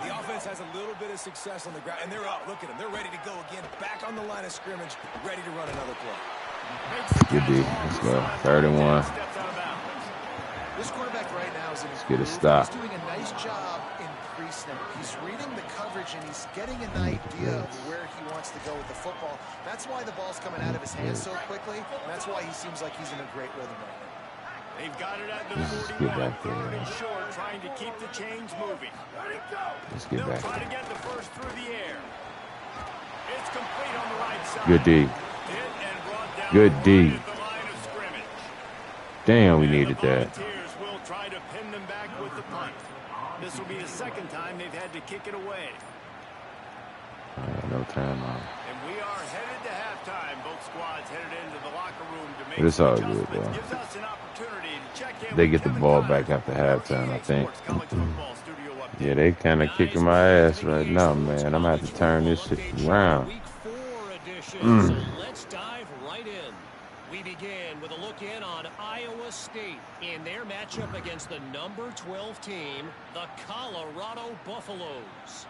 The offense has a little bit of success on the ground, and they're up. Look at them. They're ready to go again. Back on the line of scrimmage, ready to run another play. Good D. Let's go. 31. Steps out of bounds. This quarterback right now is in his Get a groove. stop. He's doing a nice job in pre-snap. He's reading the coverage, and he's getting an idea of where he wants to go with the football. That's why the ball's coming out of his hands so quickly, and that's why he seems like he's in a great rhythm right now. They've got it at the Let's 41, get back there. third and short, trying to keep the chains moving. Let's get They'll back try there. to get the first through the air. It's complete on the right side. Good D. Hit and brought down Good D. right at the line of scrimmage. Damn, we And needed the that. Volunteers will try to pin them back with the punt. This will be the second time they've had to kick it away. No time out. And we are headed to halftime. Both squads headed into the locker room to make But it's some all good, adjustments. though. Gives us an opportunity to check in They with get the Kevin ball Kyle, back after halftime, I EA think. Sports College Football Studio Update. Yeah, they kind of kicking my ass right now, man. I'm going to have to turn this shit around. Week 4 edition, so let's dive right in. We begin with a look in on Iowa State in their matchup against the number 12 team, the Colorado Buffaloes.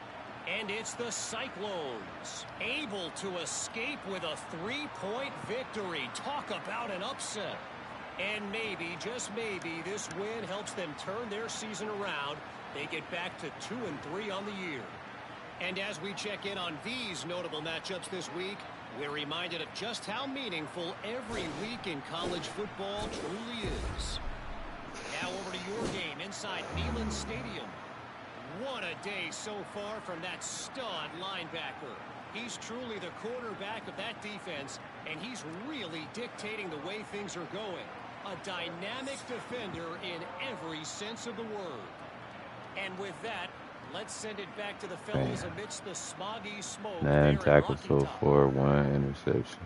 And it's the Cyclones, able to escape with a 3-point victory. Talk about an upset. And maybe, just maybe, this win helps them turn their season around. They get back to 2-3 on the year. And as we check in on these notable matchups this week, we're reminded of just how meaningful every week in college football truly is. Now over to your game inside Neyland Stadium. What a day so far from that stud linebacker. He's truly the quarterback of that defense, and he's really dictating the way things are going. A dynamic defender in every sense of the word. And with that, let's send it back to the fellas amidst the smoggy smoke. 9 tackles so far, 1 interception.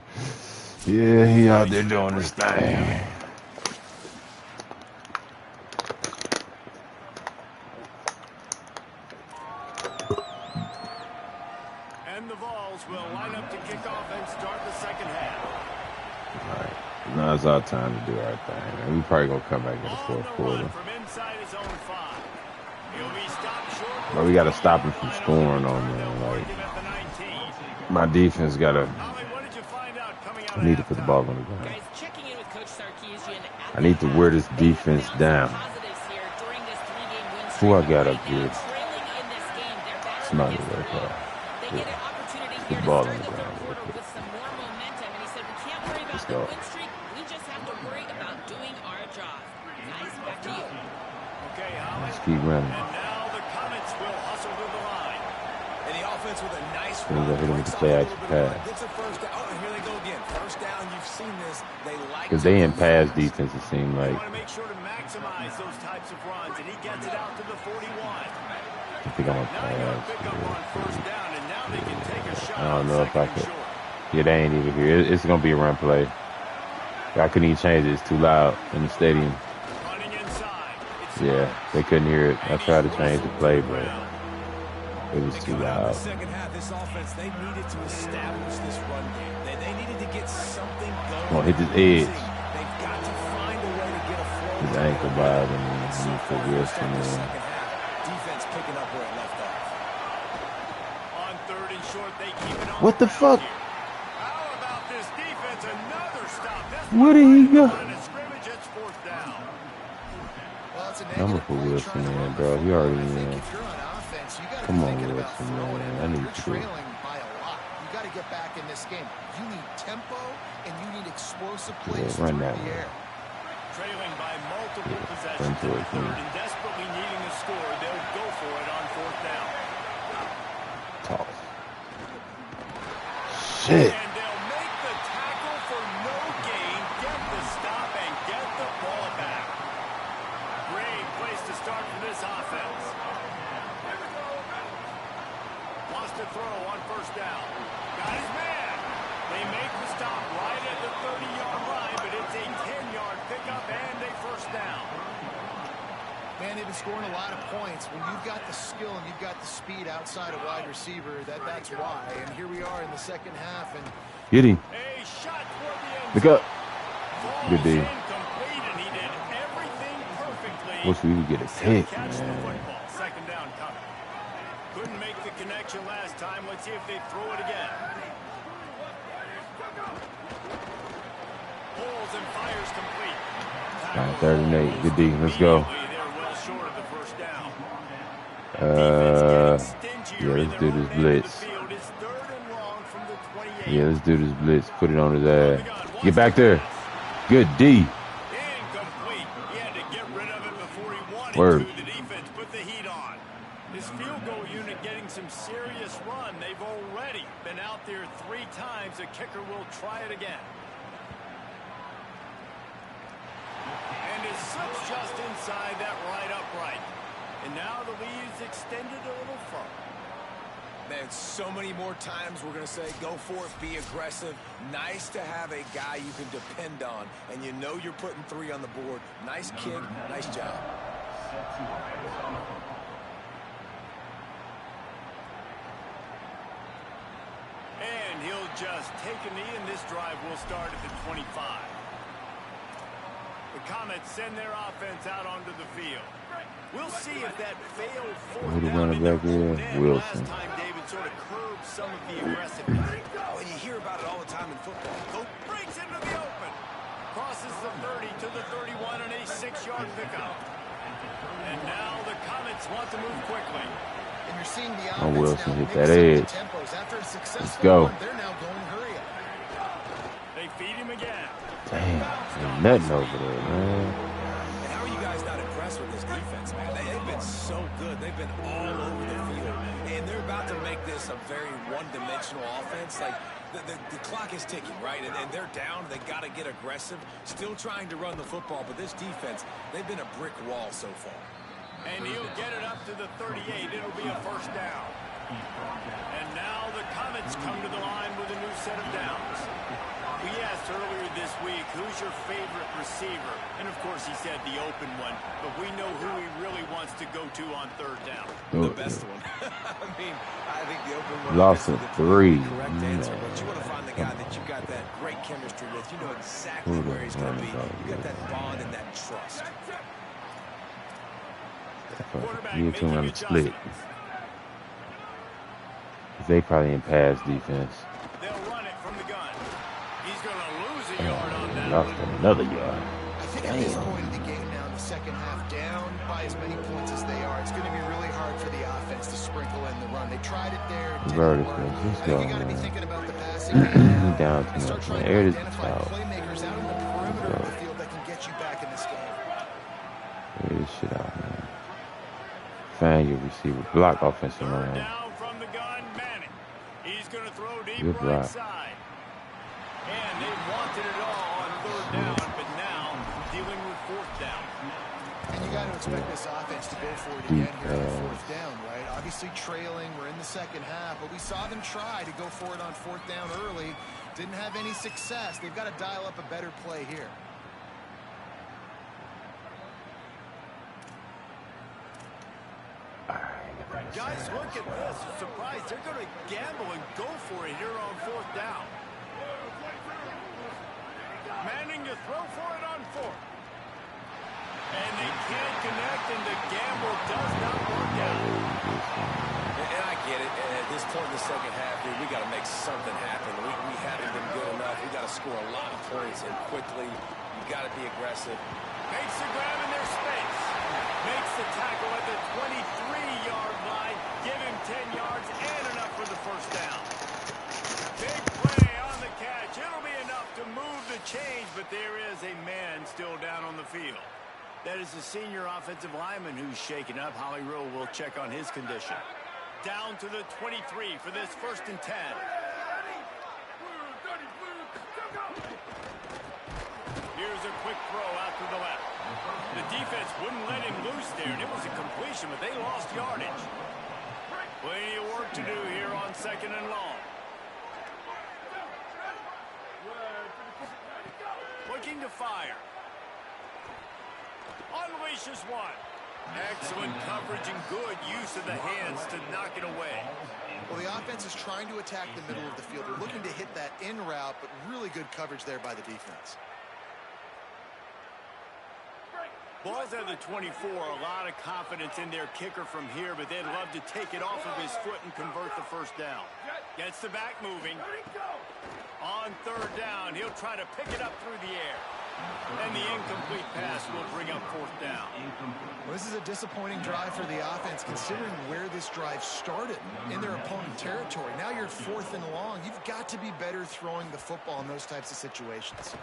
Yeah, he out there doing his thing. And the Vols will line up to kick off and start the second half. All right. Now it's our time to do our thing, man. We probably going to come back in the On fourth the quarter. run from inside his own 5. He'll be stopped short. But we got to stop him from scoring on, man. Like, my defense got to... I need to put the ball on the ground. Guys, checking in with Coach Sarkisian. I need to wear this defense down. Who I got up here? It's not going to work out. They get an opportunity Put here the to ball on start the the ground third real quarter quick. with some more momentum. And he said, we can't worry about Let's the go. win streak. We just have to worry about doing our job. Guys, back to you. Okay, Holly. Let's keep running. And now the Comets will hustle to the line. And the offense with a nice We're gonna hit him with the breaks play off a action little bit of pass. run, gets a first down. Oh, and here they go again. First down, you've seen this. They like Because to they in run pass fast. defense, it seemed They like. want to make sure to maximize those types of runs, and he gets it out to the 41. I think I'm going to Now you got to pass. pick up on first down, and now they can take a shot I don't on know if I second and could. short. Yeah, they ain't even here. It's gonna be a run play. I couldn't even change it. It's too loud in the stadium. Running inside. It's Yeah, they couldn't hear it. I tried to change the play, but it was And too coming out in the loud. second half, this offense, they needed to establish this run game. They needed to get something going. Come on, hit this edge. They've got to find a way to get a flow. His ankle bothering me. And so Let me far, put here to Wilson start the in. second half, defense picking up where it left off. on third and short. They keep it on What the fuck? here. How about this defense? Another stop. This Where did he go? line of scrimmage, it's fourth down. Well, it's a I'm gonna negative put play Wilson trying to in, run the bro. He football. already I think in. if you're on offense, you got to Come be on, thinking about Wilson, throwing man. it. I need You're to. trailing by a lot. You got to get back in this game. You need tempo and you need explosive plays run through that the way. air. Trailing by multiple Run possessions in the towards me. third and desperately needing a score, they'll go for it on fourth down. Toss. Shit. And they'll make the tackle for no gain, get the stop, and get the ball back. Great place to start for this offense. Wants to throw on first down. Got his man. They make the stop right at the 30-yard line, but it's a 10-yard pickup and a first down. Man, they've been scoring a lot of points. When you've got the skill and you've got the speed outside a wide receiver, that's why. And here we are in the second half. And Get him. A shot toward the end Look zone. up. Good Ball's D. incomplete, and he did everything perfectly. Wish we could get a except pick, catch the man. football. Second down coming. Couldn't make the connection last time. Let's see if they throw it again. Pulls and fires complete. All right, 3rd and 8. Good D. Let's go. Immediately, they're well short of the first down. Yeah, let's do this blitz. Yeah, let's do this blitz. Put it on his ass. Get back there. Good D. Incomplete. He had to get rid of it before he wanted Word. to. The defense put the heat on. His field goal unit getting some serious run. They've already been out there 3 times. The kicker will try it again. And it slips just inside that right upright. And now the lead is extended a little further. Man, so many more times we're going to say, go for it, be aggressive. Nice to have a guy you can depend on, and you know you're putting 3 on the board. Nice kick, nice job. And he'll just take a knee, and this drive will start at the 25. The Comets send their offense out onto the field. We'll see if that failed Who fourth the down running in back their is? own Wilson. last time David sort of curbed some of the aggressiveness. Well, you hear about it all the time in football. Go Breaks into the open. Crosses the 30 to the 31 and a 6-yard pickup. And now the Comets want to move quickly. And you're seeing the Oh, offense Wilson now hit mix that up the edge. tempos. After a successful go. run, they're now going hurry up. They feed him again. Damn. Ain't nothing over there, man. And how are you guys not impressed with this defense, man? They've been so good. They've been all over the field. And they're about to make this a very one-dimensional offense. Like, the clock is ticking, right? And they're down. They got to get aggressive. Still trying to run the football. But this defense, they've been a brick wall so far. And he'll get it up to the 38. It'll be a first down. And now the Comets come to the line with a new set of downs. We asked earlier this week, who's your favorite receiver? And, of course, he said the open one. But we know who he really wants to go to on third down. The best one. I mean, I think the open one Lost is at the 3. correct answer. But you want to find the guy that you got that great chemistry with. You know exactly Who the where he's going to be. running back You got that bond and that trust. You two on the split. They probably in pass defense. They'll run it from the gun. He's going to lose a yard on that. Lost another yard. I think at this point in the game now, in the second half, down by as many points as they are, it's going to be really hard for the offense to sprinkle in the run. They tried it there. It didn't Vertical. work. Let's I go, think you got to be man. thinking about the passing game now. Down too And start much, trying man. to Air this identify out. playmakers out in the perimeter of the field that can get you back in this game. Air this shit out, man. Find your receiver. Block offensive Third line. down from the gun, Manning. He's going to throw deep Good right block. side. And they wanted it all on third down, but now dealing with fourth down. And you got to expect this offense to go for it Deep again here on pass. fourth down, right? obviously trailing. We're in the second half, but we saw them try to go for it on fourth down early. Didn't have any success. They've got to dial up a better play here. Guys, look at this. I'm surprised they're going to gamble and go for it here on fourth down. Manning to throw for it on fourth. And they can't connect, and the gamble does not work out. And I get it. And at this point in the second half, dude, we got to make something happen. We haven't been good enough. We got to score a lot of points and quickly. You got to be aggressive. Makes the grab in their space. Makes the tackle at the 23-yard line. Give him 10 yards and enough for the first down. Big play on the catch. It'll be enough to move the change, but there is a man still down on the field. That is the senior offensive lineman who's shaken up. Holly Rowe will check on his condition. Down to the 23 for this 1st and 10. Here's a quick throw out to the left. The defense wouldn't let him loose there, and it was a completion, but they lost yardage. Plenty of work to do here on 2nd and long. Looking to fire. Unleashes one. Excellent coverage and good use of the hands to knock it away. Well, the offense is trying to attack the middle of the field. They're looking to hit that in route, but really good coverage there by the defense. Ball's at the 24. A lot of confidence in their kicker from here, but they'd love to take it off of his foot and convert the first down. Gets the back moving. On 3rd down, he'll try to pick it up through the air. And the incomplete pass will bring up 4th down. Well, this is a disappointing drive for the offense, considering where this drive started in their opponent territory. Now you're 4th and long. You've got to be better throwing the football in those types of situations.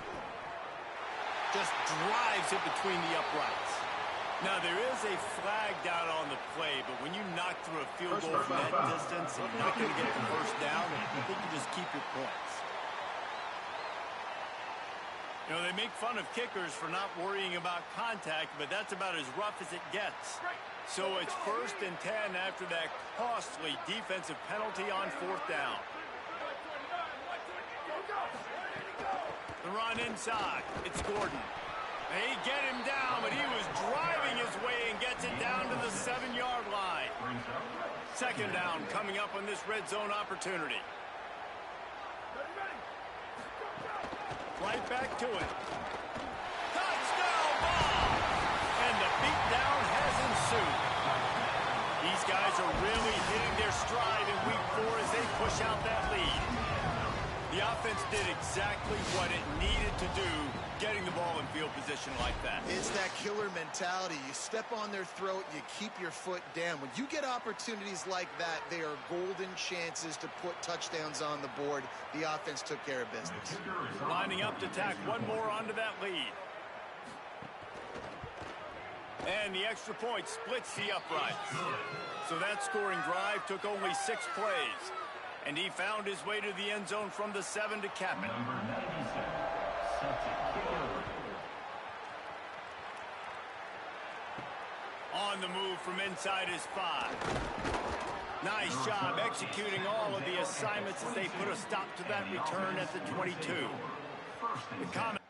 Just drives it between the uprights. Now, there is a flag down on the play, but when you knock through a field goal from that distance and you're not going to get the first down, I think you just keep your points. You know, they make fun of kickers for not worrying about contact, but that's about as rough as it gets. So it's 1st and 10 after that costly defensive penalty on 4th down. The run inside. It's Gordon. They get him down, but he was driving his way and gets it down to the 7-yard line. 2nd down coming up on this red zone opportunity. Right back to it. Touchdown ball! And the beatdown has ensued. These guys are really hitting their stride in week 4 as they push out that lead. The offense did exactly what it needed to do, getting the ball in field position like that. It's that killer mentality. You step on their throat, you keep your foot down. When you get opportunities like that, they are golden chances to put touchdowns on the board. The offense took care of business. Lining up to tack one more onto that lead. And the extra point splits the uprights. So that scoring drive took only 6 plays. And he found his way to the end zone from the 7 to cap it. On the move from inside his 5. Nice job executing all of the assignments as they put a stop to that return at the 22. The comment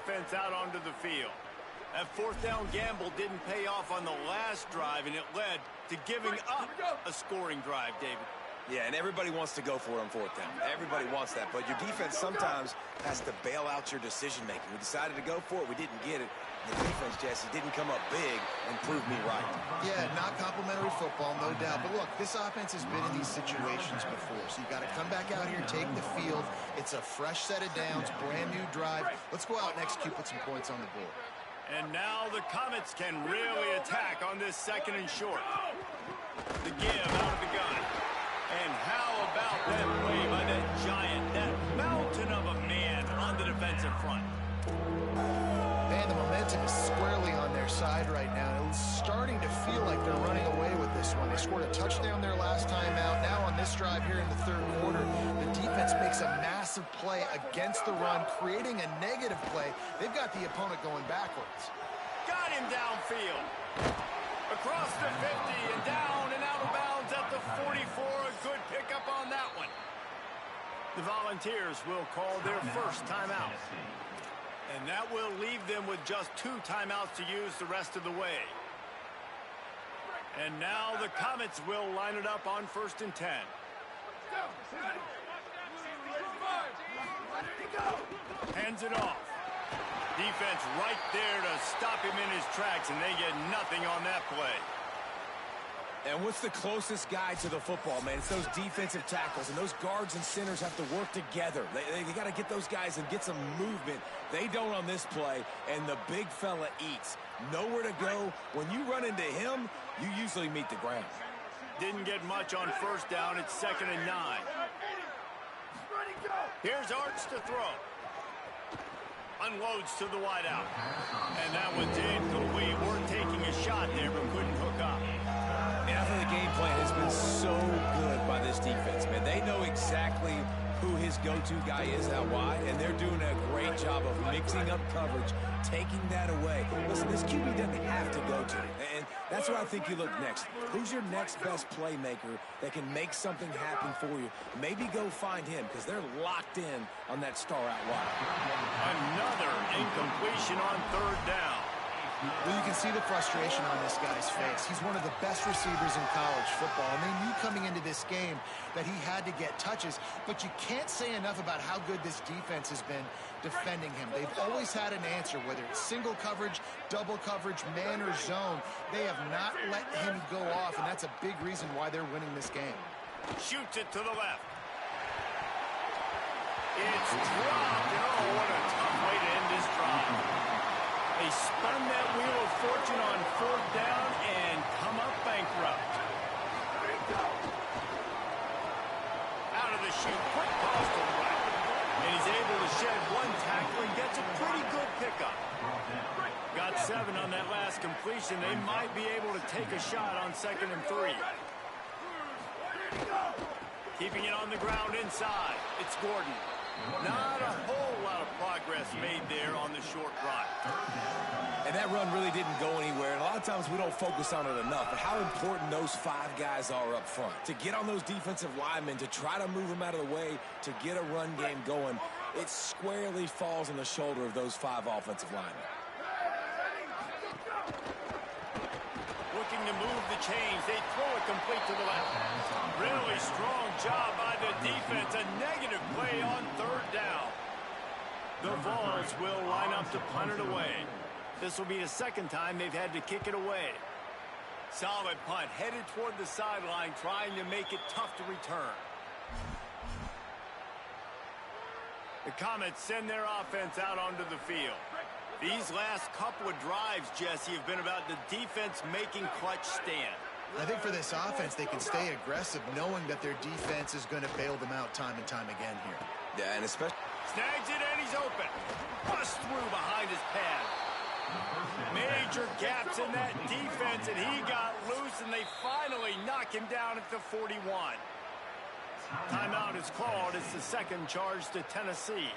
offense out onto the field. That fourth down gamble didn't pay off on the last drive, and it led to giving up a scoring drive, David. Yeah, and everybody wants to go for it on fourth down. Everybody wants that, but your defense sometimes has to bail out your decision-making. We decided to go for it. We didn't get it. The defense, Jesse, didn't come up big and prove me right. Yeah, not complimentary football, no doubt. But look, this offense has been in these situations before, so you got to come back out here and take the field. It's a fresh set of downs, brand new drive. Let's go out and execute, put some points on the board. And now the Comets can really attack on this second and short. The give out of the gun. And how about that play by that giant, that mountain of a man on the defensive front? Man, the momentum is squarely on their side right now. It's starting to feel like they're running away with this one. They scored a touchdown their last time out. Now on this drive here in the third quarter, the defense makes a massive play against the run, creating a negative play. They've got the opponent going backwards. Got him downfield. Across the 50 and down and out of bounds at the 44. A good pickup on that one. The Volunteers will call their first timeout. And that will leave them with just 2 timeouts to use the rest of the way. And now the Comets will line it up on 1st and 10. Hands it off. Defense right there to stop him in his tracks, and they get nothing on that play. And what's the closest guy to the football, man? It's those defensive tackles, and those guards and centers have to work together. They got to get those guys and get some movement. They don't on this play, and the big fella eats. Nowhere to go. When you run into him, you usually meet the ground. Didn't get much on first down. It's 2nd and 9. Here's Arts to throw. Unloads to the wideout. And that one's incomplete. We're taking a shot there, but couldn't hook up. And I think the game plan has been so good by this defense, man. They know exactly who his go-to guy is out wide, and they're doing a great job of mixing up coverage, taking that away. Listen, this QB doesn't have to go to it, and that's where I think you look next. Who's your next best playmaker that can make something happen for you? Maybe go find him, because they're locked in on that star out wide. Another incompletion on 3rd down. Well, you can see the frustration on this guy's face. He's one of the best receivers in college football, and they knew coming into this game that he had to get touches, but you can't say enough about how good this defense has been defending him. They've always had an answer, whether it's single coverage, double coverage, man or zone. They have not let him go off, and that's a big reason why they're winning this game. Shoots it to the left. It's dropped, and oh, what a tough way to end this drive. They spun that wheel of fortune on 4th down and come up bankrupt. Out of the chute, quick toss to the right. And he's able to shed 1 tackle and gets a pretty good pickup. Got 7 on that last completion. They might be able to take a shot on 2nd and 3. Keeping it on the ground inside. It's Gordon. Not a whole lot of progress made there on the short run. And that run really didn't go anywhere. And a lot of times we don't focus on it enough. But how important those 5 guys are up front. To get on those defensive linemen, to try to move them out of the way, to get a run game going, it squarely falls on the shoulder of those 5 offensive linemen. Looking to move the chains. They throw it complete to the left. Really strong job by the defense. A negative play on 3rd down. The Vols will line up to punt it away. This will be the 2nd time they've had to kick it away. Solid punt, headed toward the sideline, trying to make it tough to return. The Comets send their offense out onto the field. These last couple of drives, Jesse, have been about the defense making clutch stand. I think for this offense, they can stay aggressive knowing that their defense is going to bail them out time and time again here. Yeah, and especially... Snags it and he's open. Bust through behind his pad. Major gaps in that defense, and he got loose, and they finally knock him down at the 41. Timeout is called. It's the 2nd charge to Tennessee.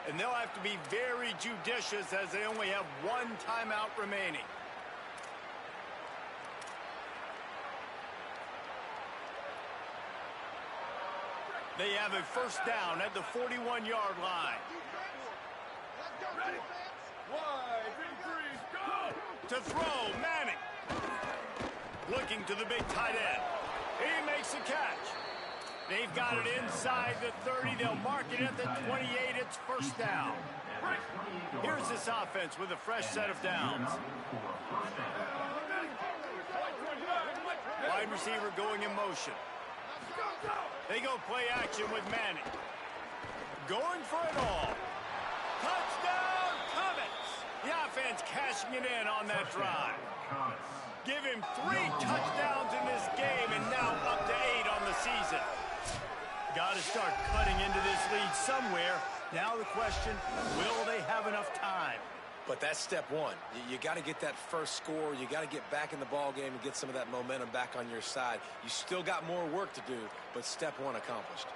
And they'll have to be very judicious as they only have 1 timeout remaining. They have a 1st down at the 41-yard line. To throw, Manning. Looking to the big tight end. He makes a catch. They've got it inside the 30. They'll mark it at the 28. It's first down. Here's this offense with a fresh set of downs. Wide receiver going in motion. They go play action with Manning. Going for it all. Touchdown, Comets! The offense cashing it in on that drive. Give him 3 touchdowns in this game and now up to 8 on the season. Got to start cutting into this lead somewhere. Now the question, will they have enough time? But that's step one. You got to get that first score. You got to get back in the ball game and get some of that momentum back on your side. You still got more work to do, but step one accomplished.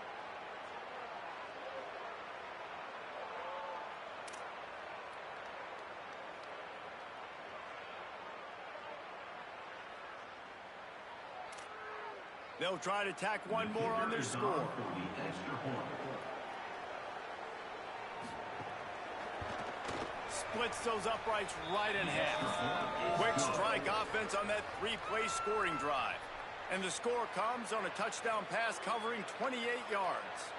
They'll try to tack one more on their score. Splits those uprights right in half. Quick strike offense on that 3-play scoring drive. And the score comes on a touchdown pass covering 28 yards.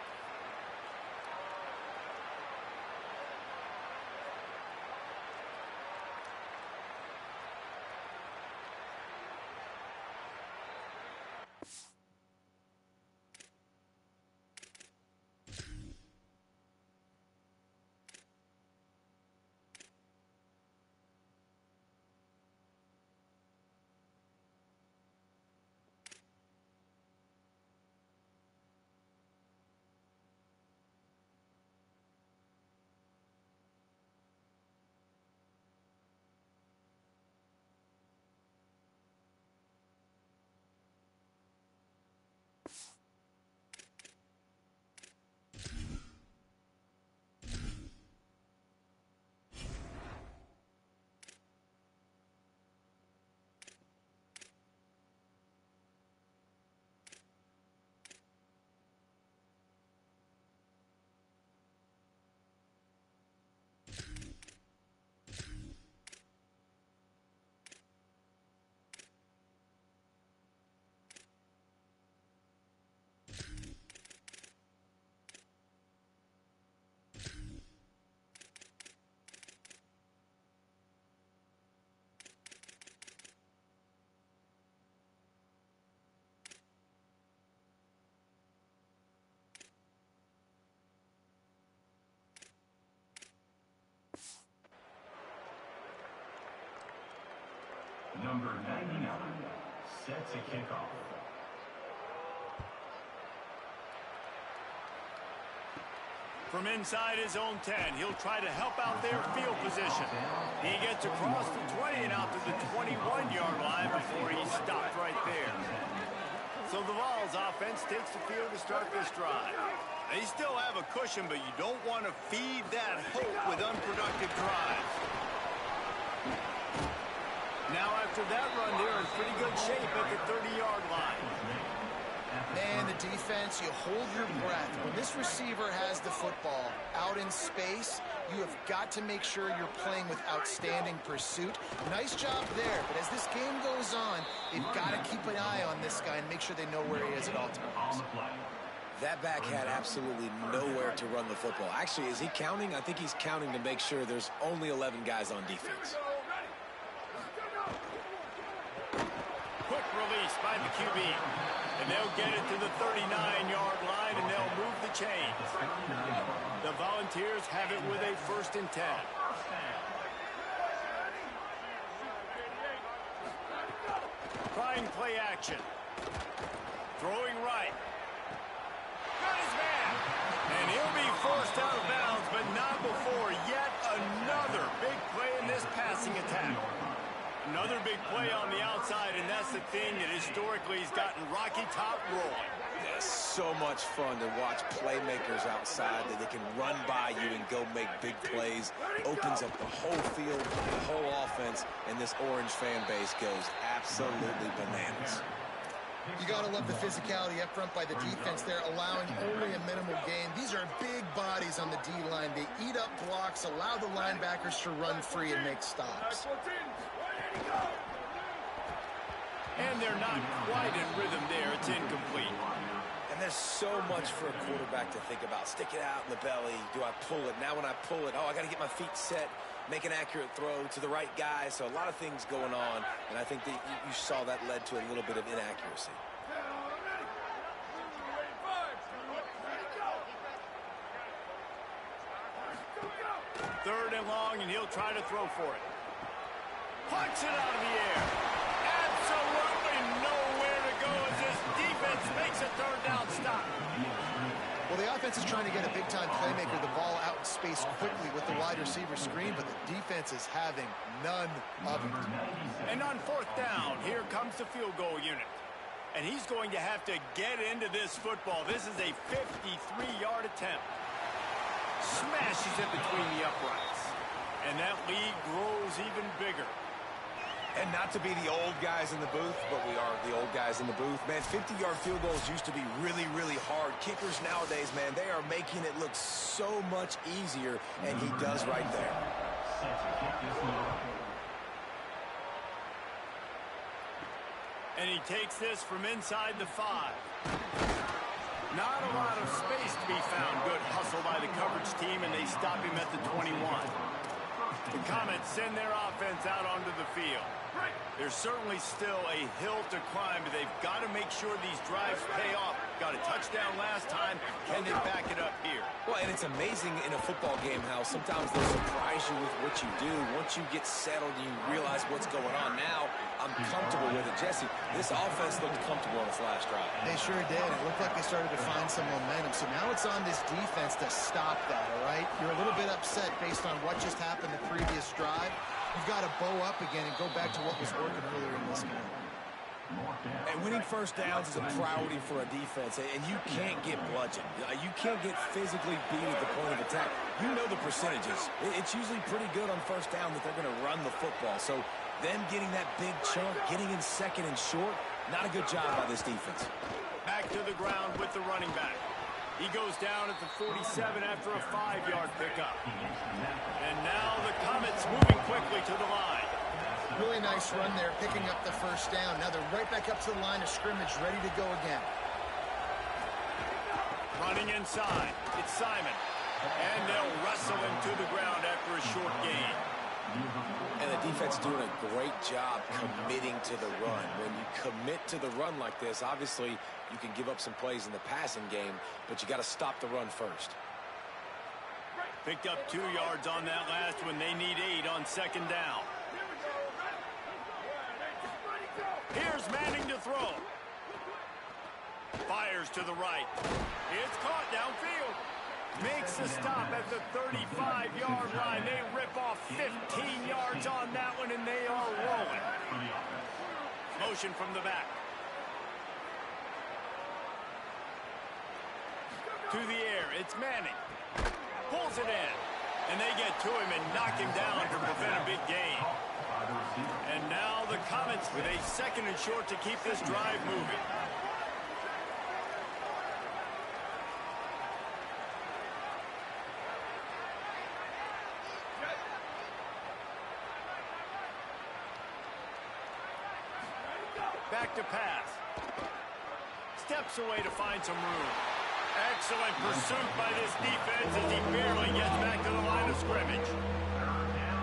Number 99 sets a kickoff. From inside his own 10, he'll try to help out their field position. He gets across the 20 and out to the 21-yard line before he's stopped right there. So the Vols offense takes the field to start this drive. They still have a cushion, but you don't want to feed that hope with unproductive drives. Now after that run, they're in pretty good shape at the 30-yard line. Man, the defense, you hold your breath. When this receiver has the football out in space, you have got to make sure you're playing with outstanding pursuit. Nice job there, but as this game goes on, they've got to keep an eye on this guy and make sure they know where he is at all times. That back had absolutely nowhere to run the football. Actually, is he counting? I think he's counting to make sure there's only 11 guys on defense. Quick release by the QB. And they'll get it to the 39-yard line, and they'll move the chains. The Volunteers have it with a 1st and 10. Trying play action. Throwing right. Got his man. And he'll be forced out of bounds, but not before yet another big play in this passing attack. Another big play on the outside, and that's the thing that historically has gotten Rocky Top rolling. It's so much fun to watch playmakers outside that they can run by you and go make big plays. Opens up the whole field, the whole offense, and this Orange fan base goes absolutely bananas. You got to love the physicality up front by the defense there, allowing only a minimal gain. These are big bodies bodies on the D-line. They eat up blocks, allow the linebackers to run free and make stops. And they're not quite in rhythm there. It's incomplete. And there's so much for a quarterback to think about. Stick it out in the belly. Do I pull it? Now when I pull it, I got to get my feet set, make an accurate throw to the right guy. So a lot of things going on, and I think that you saw that led to a little bit of inaccuracy. Third and long, and he'll try to throw for it. Punch it out of the air. Absolutely nowhere to go as this defense makes a third down stop. Well, the offense is trying to get a big-time playmaker the ball out in space quickly with the wide receiver screen, but the defense is having none of it. And on fourth down, here comes the field goal unit. And he's going to have to get into this football. This is a 53-yard attempt. Smashes it between the uprights. And that lead grows even bigger. And not to be the old guys in the booth, but we are the old guys in the booth. Man, 50-yard field goals used to be really, really hard. Kickers nowadays, man, they are making it look so much easier, and he does right there. And he takes this from inside the 5. Not a lot of space to be found. Good hustle by the coverage team, and they stop him at the 21. The Comets send their offense out onto the field. There's certainly still a hill to climb, but they've got to make sure these drives pay off. Got a touchdown last time. Can they back it up here? Well, and it's amazing in a football game how sometimes they surprise you with what you do. Once you get settled, you realize what's going on. Now, I'm comfortable with it. Jesse, this offense looked comfortable on its last drive. They sure did. It looked like they started to find some momentum. So now it's on this defense to stop that, all right? You're a little bit upset based on what just happened the previous drive. You've got to bow up again and go back to what was working earlier in this game. And winning first downs is a priority for a defense, and you can't get bludgeoned. You can't get physically beat at the point of attack. You know the percentages. It's usually pretty good on first down that they're going to run the football. So them getting that big chunk, getting in second and short, not a good job by this defense. Back to the ground with the running back. He goes down at the 47 after a 5-yard pickup. And now the Comets moving quickly to the line. Really nice run there, picking up the first down. Now they're right back up to the line of scrimmage, ready to go again. Running inside, it's Simon. And they'll wrestle him to the ground after a short gain. And the defense doing a great job committing to the run. When you commit to the run like this, obviously you can give up some plays in the passing game, but you got to stop the run first. Picked up 2 yards on that last one. They need 8 on second down. Here's Manning to throw. Fires to the right. It's caught downfield. Makes the stop at the 35-yard line. They rip off 15 yards on that one, and they are rolling. Motion from the back. To the air, it's Manning. Pulls it in. And they get to him and knock him down to prevent a big gain. And now the Comets with a second and short to keep this drive moving. Back to pass. Steps away to find some room. Excellent pursuit by this defense as he barely gets back to the line of scrimmage.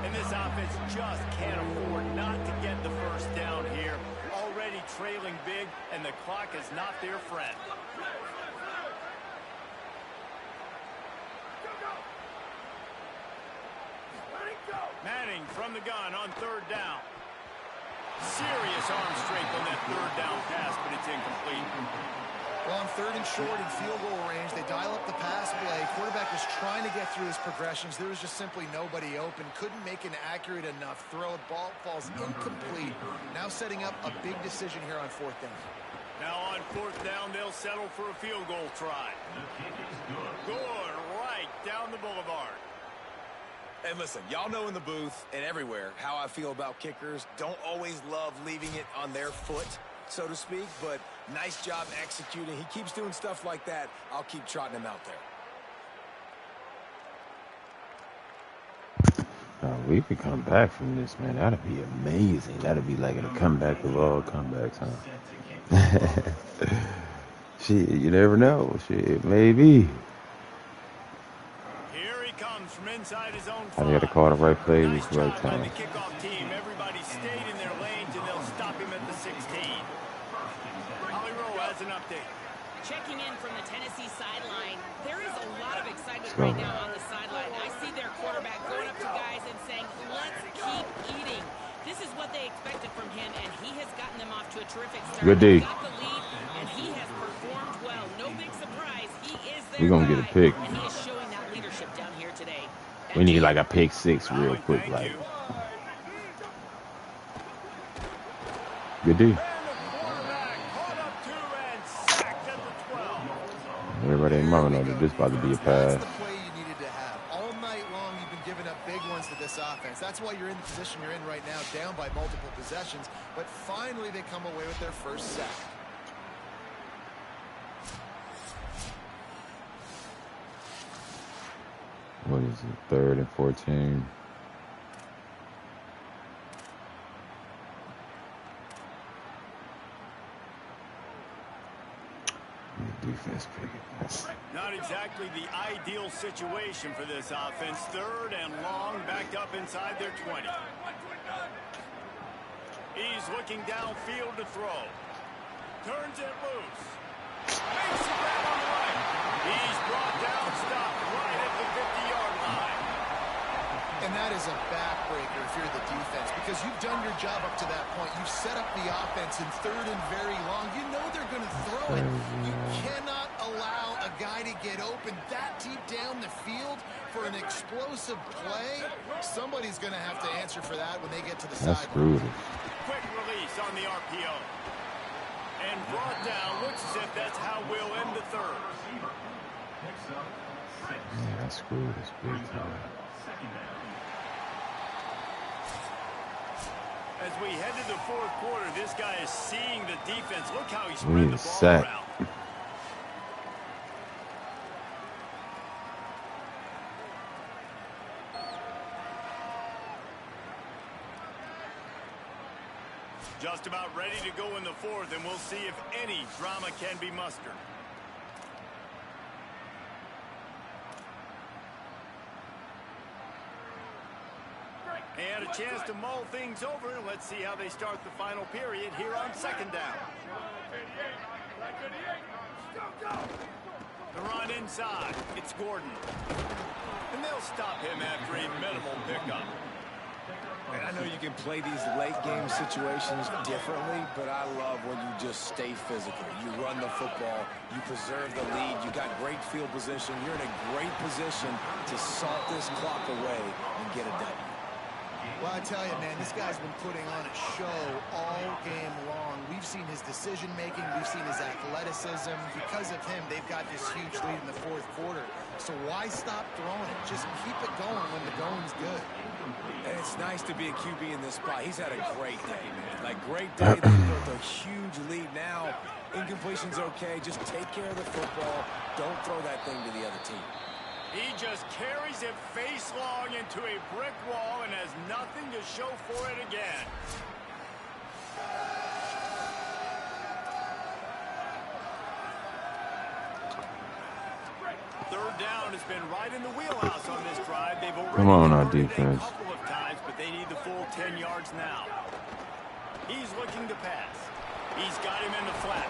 And this offense just can't afford not to get the first down here. Already trailing big, and the clock is not their friend. Manning from the gun on third down. Serious arm strength on that third down pass, but it's incomplete. Well, on third and short in field goal range, they dial up the pass play. Quarterback was trying to get through his progressions. There was just simply nobody open. Couldn't make an accurate enough throw. The ball falls incomplete. Now setting up a big decision here on fourth down. Now on fourth down, they'll settle for a field goal try. Good, right down the boulevard. And listen, y'all know in the booth and everywhere how I feel about kickers. Don't always love leaving it on their foot, so to speak, but nice job executing. He keeps doing stuff like that. I'll keep trotting him out there. We could come back from this, man. That'd be amazing. That'd be like a comeback of all comebacks, huh? Shit, you never know. Shit, maybe. Here he comes from inside his own I got to 5. call the right play Nice at the right job by time. the kickoff team. Everybody stayed in their lanes, and they'll stop him at the 16. Holly Rowe has an update. Checking in from the Tennessee sideline, there is a lot of excitement right now on the sideline. I see their quarterback going up to guys and saying, let's keep eating. This is what they expected from him, and he has gotten them off to a terrific start. Good D. He got the lead, and he has performed well. No big surprise. He is their We're going to get a pick. and he is showing that leadership down here today. We need like a pick 6 real quick. Like, good D. Everybody in mama know that this about to be a pass. That's the play you needed to have. All night long, you've been giving up big ones to this offense. That's why you're in the position you're in right now, down by multiple possessions. But finally, they come away with their first sack. What is it? 3rd and 14. Defense pick. Not exactly the ideal situation for this offense. 3rd and long, backed up inside their 20. He's looking downfield to throw. Turns it loose. Makes a grab on the right. He's brought down, stopped right at the 50-yard line. And that is a backbreaker if you're the defense, because you've done your job up to that point. You've set up the offense in 3rd and very long. You know they're going to throw it. You cannot allow a guy to get open that deep down the field for an explosive play. Somebody's going to have to answer for that when they get to the sideline. Quick release on the RPO. And brought down. Looks as if that's how we'll end the 3rd. Yeah, I screwed this big time. As we head to the 4th quarter, this guy is seeing the defense. Look how he spread the ball sack. around. Just about ready to go in the 4th, and we'll see if any drama can be mustered. They had a chance to mull things over. Let's see how they start the final period here on 2nd down. The run inside. It's Gordon. And they'll stop him after a minimal pickup. And I know you can play these late game situations differently, but I love when you just stay physical. You run the football, you preserve the lead, you got great field position, you're in a great position to salt this clock away and get it done. Well, I tell you, man, this guy's been putting on a show all game long. We've seen his decision-making. We've seen his athleticism. Because of him, they've got this huge lead in the 4th quarter. So why stop throwing it? Just keep it going when the going's good. And it's nice to be a QB in this spot. He's had a great day, man. Like, great day. They built a huge lead now. Incompletion's okay. Just take care of the football. Don't throw that thing to the other team. He just carries it face long into a brick wall and has nothing to show for it again. Third down has been right in the wheelhouse on this drive. They've already Come on, our converted defense. a couple of times, but they need the full 10 yards now. He's looking to pass. He's got him in the flat.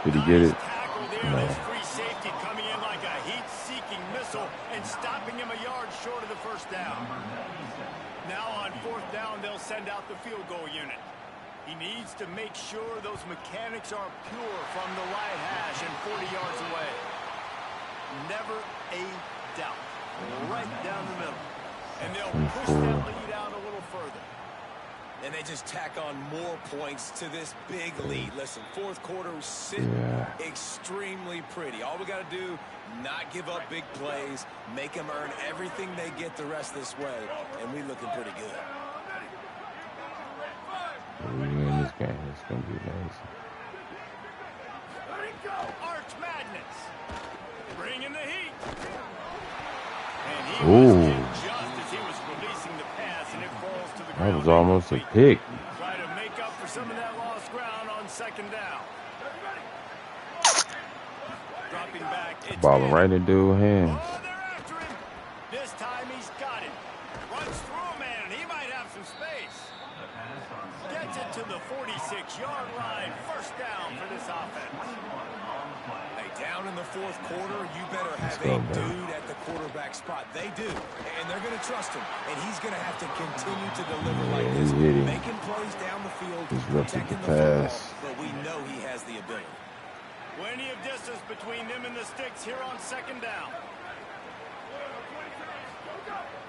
Did he get it? Tackle there. No. This free safety coming in like a heat-seeking missile and stopping him a yard short of the first down. Now on 4th down, they'll send out the field goal unit. He needs to make sure those mechanics are pure from the right hash and 40 yards away. Never a doubt. Right down the middle. And they'll push that lead out a little further. And they just tack on more points to this big lead. Listen, 4th quarter sitting extremely pretty. All we got to do, not give up big plays, make them earn everything they get the rest of this way, and we looking pretty good. We win this game. It's going to be nice. Arch Madness. Bringing the heat. And he Ooh. was hit just as he was releasing the pass. was almost a pick. Try to make up for some of that lost ground on second down. Dropping back. It's Balling right in dude's hands. Oh, they're after him. This time he's got it. Runs through a man, and he might have some space. Gets it to the 46-yard line. First down for this offense. Hey, down in the fourth quarter, you better have a dude at the quarterback spot. They do, and they're going to trust him, and he's going to have to continue to deliver like this, making plays down the field, protecting the football, but we know he has the ability. Plenty of distance between them and the sticks here on second down.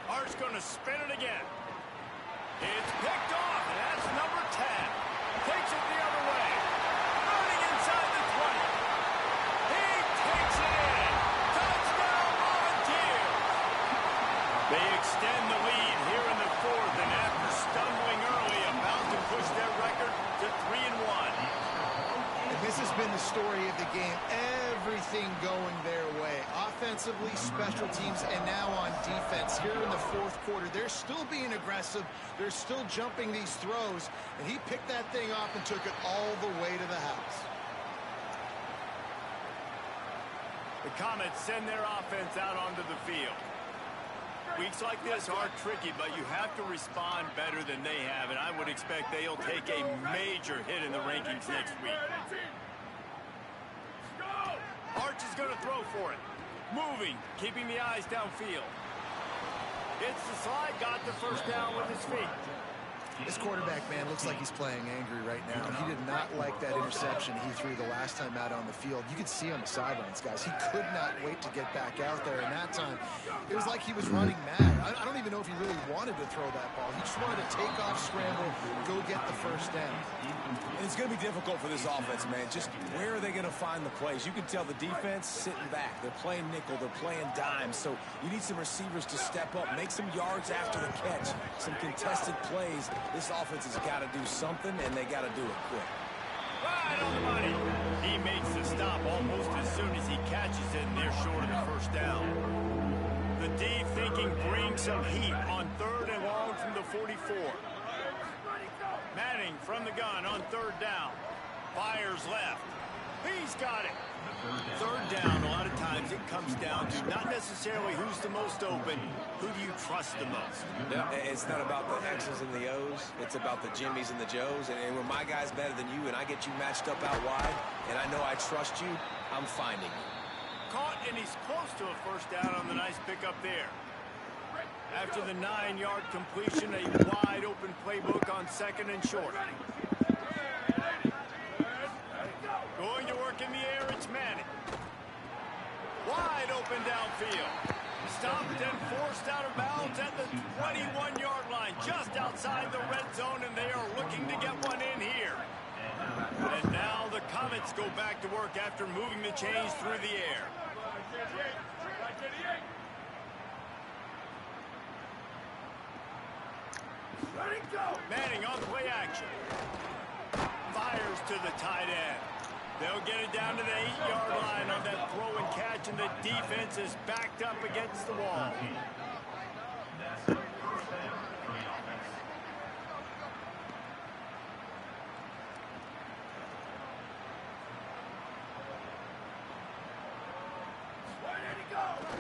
Art's going to spin it again. It's picked off, and that's number 10. Takes it the other way. Running inside the 20. He takes it in. Touchdown, Volunteers. They extend the lead here in the fourth, and after stumbling early, about to push their record to 3-1. And this has been the story of the game. Everything going their way. Offensively, special teams, and now on defense. Here in the fourth quarter, they're still being aggressive. They're still jumping these throws. And he picked that thing off and took it all the way to the house. The Comets send their offense out onto the field. Weeks like this are tricky, but you have to respond better than they have, and I would expect they'll take a major hit in the rankings next week. Arch is going to throw for it. Moving, keeping the eyes downfield. It's the slide, got the first down with his feet. This quarterback, man, looks like he's playing angry right now. He did not like that interception he threw the last time out on the field. You could see on the sidelines, guys. He could not wait to get back out there. And that time, it was like he was running mad. I don't even know if he really wanted to throw that ball. He just wanted to take off, scramble, go get the first down. And it's going to be difficult for this offense, man. Just where are they going to find the plays? You can tell the defense sitting back. They're playing nickel. They're playing dime. So you need some receivers to step up, make some yards after the catch, some contested plays. This offense has got to do something, and they got to do it quick. Right on the money. He makes the stop almost as soon as he catches it, and they're short of the first down. The D thinking brings some heat on third and long from the 44. Manning from the gun on third down. Fires left. He's got it. Third down, a lot of times it comes down to not necessarily who's the most open, who do you trust the most? Yeah, it's not about the X's and the O's. It's about the Jimmys and the Joes. And when my guy's better than you and I get you matched up out wide, and I know I trust you, I'm finding you. Caught, and he's close to a first down on the nice pickup there. After the 9-yard completion, a wide-open playbook on second and short. Going to work in the air, it's Manning. Wide open downfield. Stopped and forced out of bounds at the 21-yard line, just outside the red zone, and they are looking to get one in here. And now the Comets go back to work after moving the chains through the air. Manning on play action. Fires to the tight end. They'll get it down to the 8-yard line on that throw and catch, and the defense is backed up against the wall.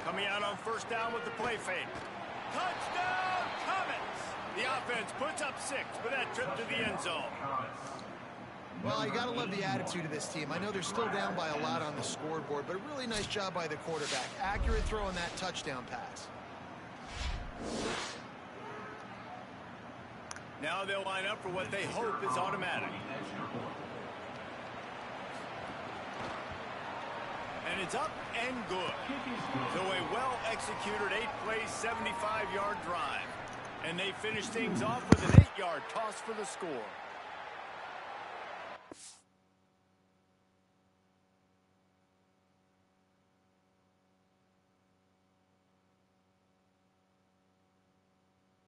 Coming out on first down with the play fake. Touchdown, Comets! The offense puts up 6 for that trip to the end zone. Well, you got to love the attitude of this team. I know they're still down by a lot on the scoreboard, but a really nice job by the quarterback. Accurate throw on that touchdown pass. Now they'll line up for what they hope is automatic. And it's up and good. So a well-executed 8-play, 75-yard drive. And they finish things off with an 8-yard toss for the score.